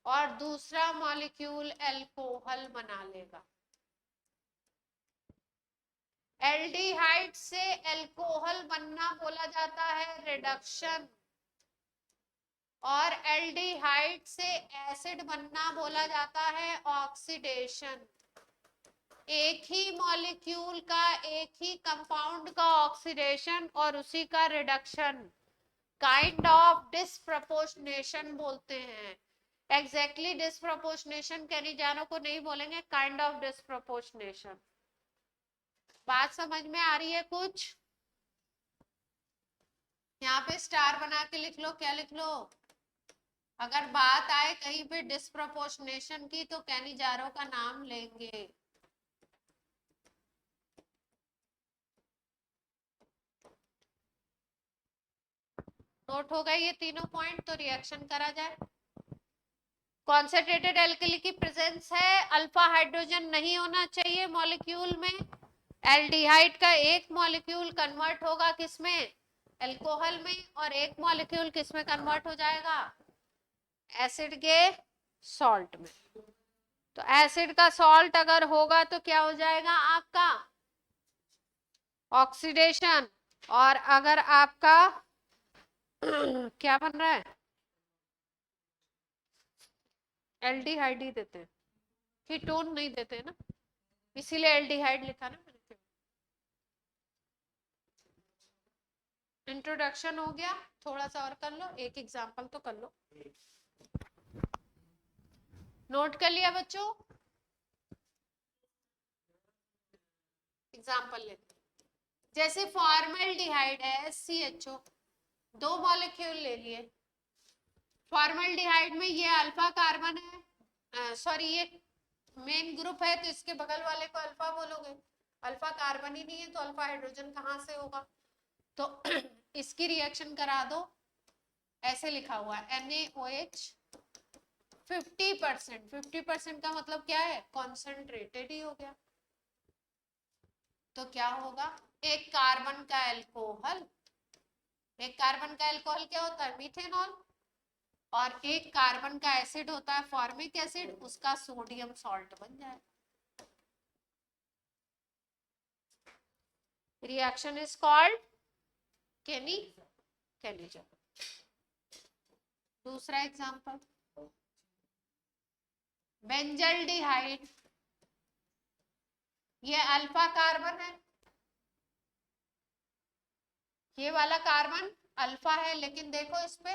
और दूसरा मॉलिक्यूल अल्कोहल बना लेगा। एल्डिहाइड से अल्कोहल बनना बोला जाता है रिडक्शन, और एल्डिहाइड से एसिड बनना बोला जाता है ऑक्सीडेशन। एक ही मॉलिक्यूल का, एक ही कंपाउंड का ऑक्सीडेशन और उसी का रिडक्शन काइंड ऑफ डिसप्रपोर्शनेशन बोलते हैं। एग्जैक्टली डिसप्रपोर्शनेशन कैनिजारो को नहीं बोलेंगे, काइंड ऑफ डिसप्रपोर्शनेशन। बात समझ में आ रही है कुछ? यहाँ पे स्टार बना के लिख लो, क्या लिख लो, अगर बात आए कहीं पे डिस्प्रपोर्शनेशन की तो कैनिजारो का नाम लेंगे। नोट हो गए ये तीनों पॉइंट, तो रिएक्शन करा जाए। कॉन्सेंट्रेटेड एल्कली की प्रेजेंस है, अल्फा हाइड्रोजन नहीं होना चाहिए मॉलिक्यूल में। एल्डिहाइड का एक मॉलिक्यूल कन्वर्ट होगा किसमें, एल्कोहल में, और एक मॉलिक्यूल किसमें कन्वर्ट हो जाएगा, एसिड के सॉल्ट में। तो एसिड का सॉल्ट अगर होगा तो क्या हो जाएगा आपका, ऑक्सीडेशन। और अगर आपका क्या बन रहा है, एल्डिहाइड ही देते हैं, कीटोन नहीं देते ना, इसीलिए एल्डिहाइड लिखा ना मैंने। इंट्रोडक्शन हो गया, थोड़ा सा और कर लो, एक एग्जांपल तो कर लो। नोट कर लिया बच्चों, एग्जांपल लेते हैं। जैसे फॉर्मल्डिहाइड है SCHO, दो मॉलिक्यूल ले लिए। फॉर्मल्डिहाइड में ये अल्फा कार्बन है, सॉरी ये मेन ग्रुप है, तो इसके बगल वाले को अल्फा बोलोगे। अल्फा कार्बन ही नहीं है तो अल्फा हाइड्रोजन कहाँ से होगा, तो इसकी रिएक्शन करा दो। ऐसे लिखा हुआ है NaOH 50%। 50% का मतलब क्या है, कॉन्सेंट्रेटेड ही हो गया। तो क्या होगा, एक कार्बन का एल्कोहल, एक कार्बन का एल्कोहल क्या होता है, मीथेनॉल। और एक कार्बन का एसिड होता है फॉर्मिक एसिड, उसका सोडियम सॉल्ट बन जाए। Reaction is called Cannizzaro. दूसरा एग्जांपल, बेंजल्डिहाइड, ये अल्फा कार्बन है, ये वाला कार्बन अल्फा है, लेकिन देखो इस पे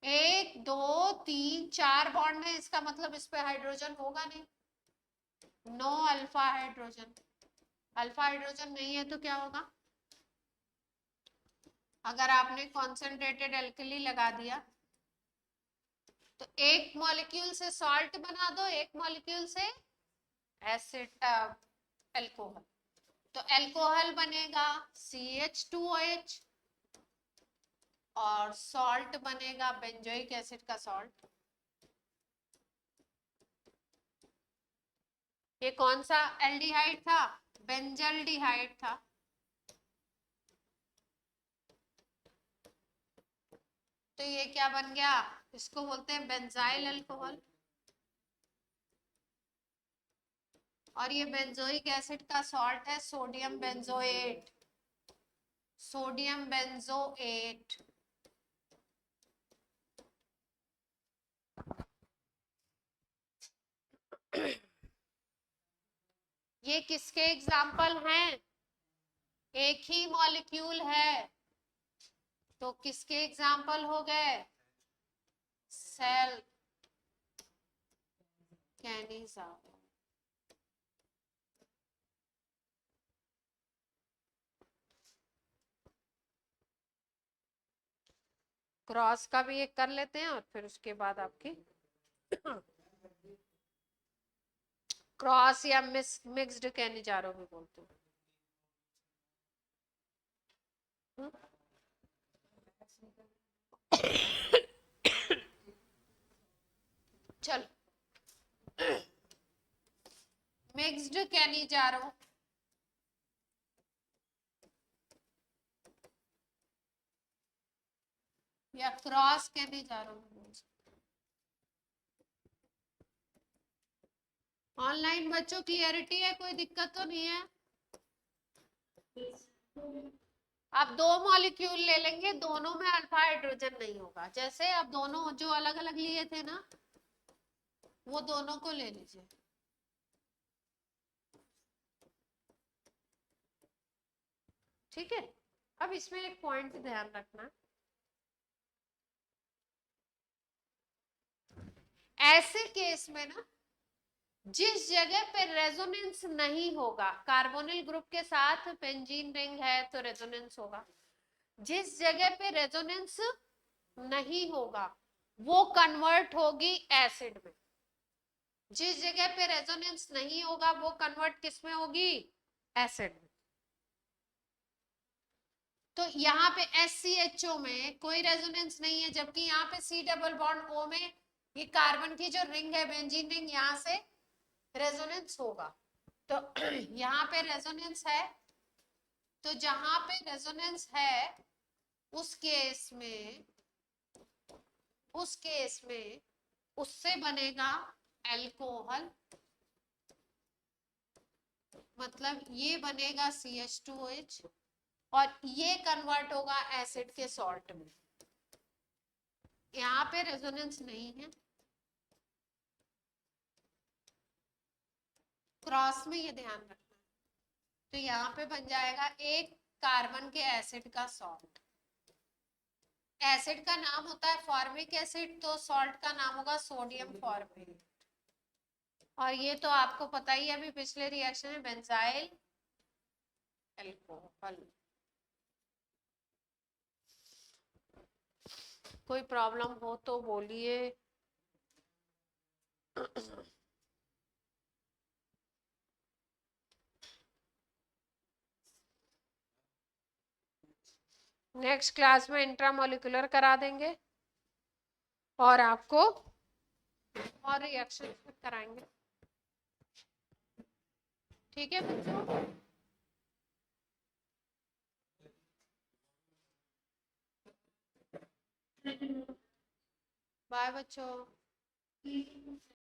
1 2 3 4 बॉन्ड है, इसका मतलब इस पे हाइड्रोजन होगा नहीं, no alpha hydrogen. Alpha hydrogen नहीं है तो क्या होगा, अगर आपने कॉन्सेंट्रेटेड एल्कली लगा दिया तो एक मॉलिक्यूल से सॉल्ट बना दो, एक मॉलिक्यूल से एसिड एल्कोहल, तो एल्कोहल बनेगा CH2OH और सॉल्ट बनेगा बेंजोइक एसिड का सॉल्ट। ये कौन सा एल्डिहाइड था, बेंजल्डिहाइड था। तो ये क्या बन गया, इसको बोलते हैं बेंजाइल अल्कोहल। और ये बेंजोइक एसिड का सॉल्ट है सोडियम बेंजोएट, सोडियम बेंजोएट। ये किसके एग्जाम्पल हैं, एक ही मॉलिक्यूल है तो किसके एग्जाम्पल हो गए, सेल कैनिजारो। क्रॉस का भी एक कर लेते हैं और फिर उसके बाद आपकी क्रॉस या मिक्स्ड कैनिजारो भी बोलते हैं। चलो मिक्स्ड कैनिजारो, या क्रॉस कैनिजारो बोल सकते। ऑनलाइन बच्चों क्लियरिटी है, कोई दिक्कत तो नहीं है। आप दो मॉलिक्यूल ले लेंगे, दोनों में अल्फा हाइड्रोजन नहीं होगा, जैसे अब दोनों जो अलग अलग लिए थे ना, वो दोनों को ले लीजिए। ठीक है, अब इसमें एक पॉइंट ध्यान रखना, ऐसे केस में ना जिस जगह पे रेजोनेंस नहीं होगा, कार्बोनिल ग्रुप के साथ बेंजीन रिंग है तो रेजोनेंस होगा, जिस जगह पे रेजोनेंस नहीं होगा वो कन्वर्ट होगी एसिड में। जिस जगह पे रेजोनेंस नहीं होगा वो कन्वर्ट किस में होगी, एसिड में। तो यहाँ पे SCHO में कोई रेजोनेंस नहीं है, जबकि यहाँ पे C डबल बॉन्ड O में ये कार्बन की जो रिंग है, बेंजीन रिंग, यहाँ से रेजोनेंस होगा। तो यहाँ पे रेजोनेंस है, तो जहां पे रेजोनेंस है उस केस में, उससे बनेगा एल्कोहल, मतलब ये बनेगा CH2OH, और ये कन्वर्ट होगा एसिड के सॉल्ट में। यहाँ पे रेजोनेंस नहीं है, क्रॉस में ये ध्यान रखना है। तो यहाँ पे बन जाएगा एक कार्बन के एसिड का सॉल्ट। एसिड का नाम होता है फॉर्मिक एसिड, तो सॉल्ट का नाम होगा सोडियम फॉर्मेट। और ये तो आपको पता ही है, अभी पिछले रिएक्शन में बेंजाइल एल्कोहल। कोई प्रॉब्लम हो तो बोलिए। नेक्स्ट क्लास में इंट्रामोलिकुलर करा देंगे और आपको और रिएक्शन कराएंगे। ठीक है बच्चों, बाय बच्चों।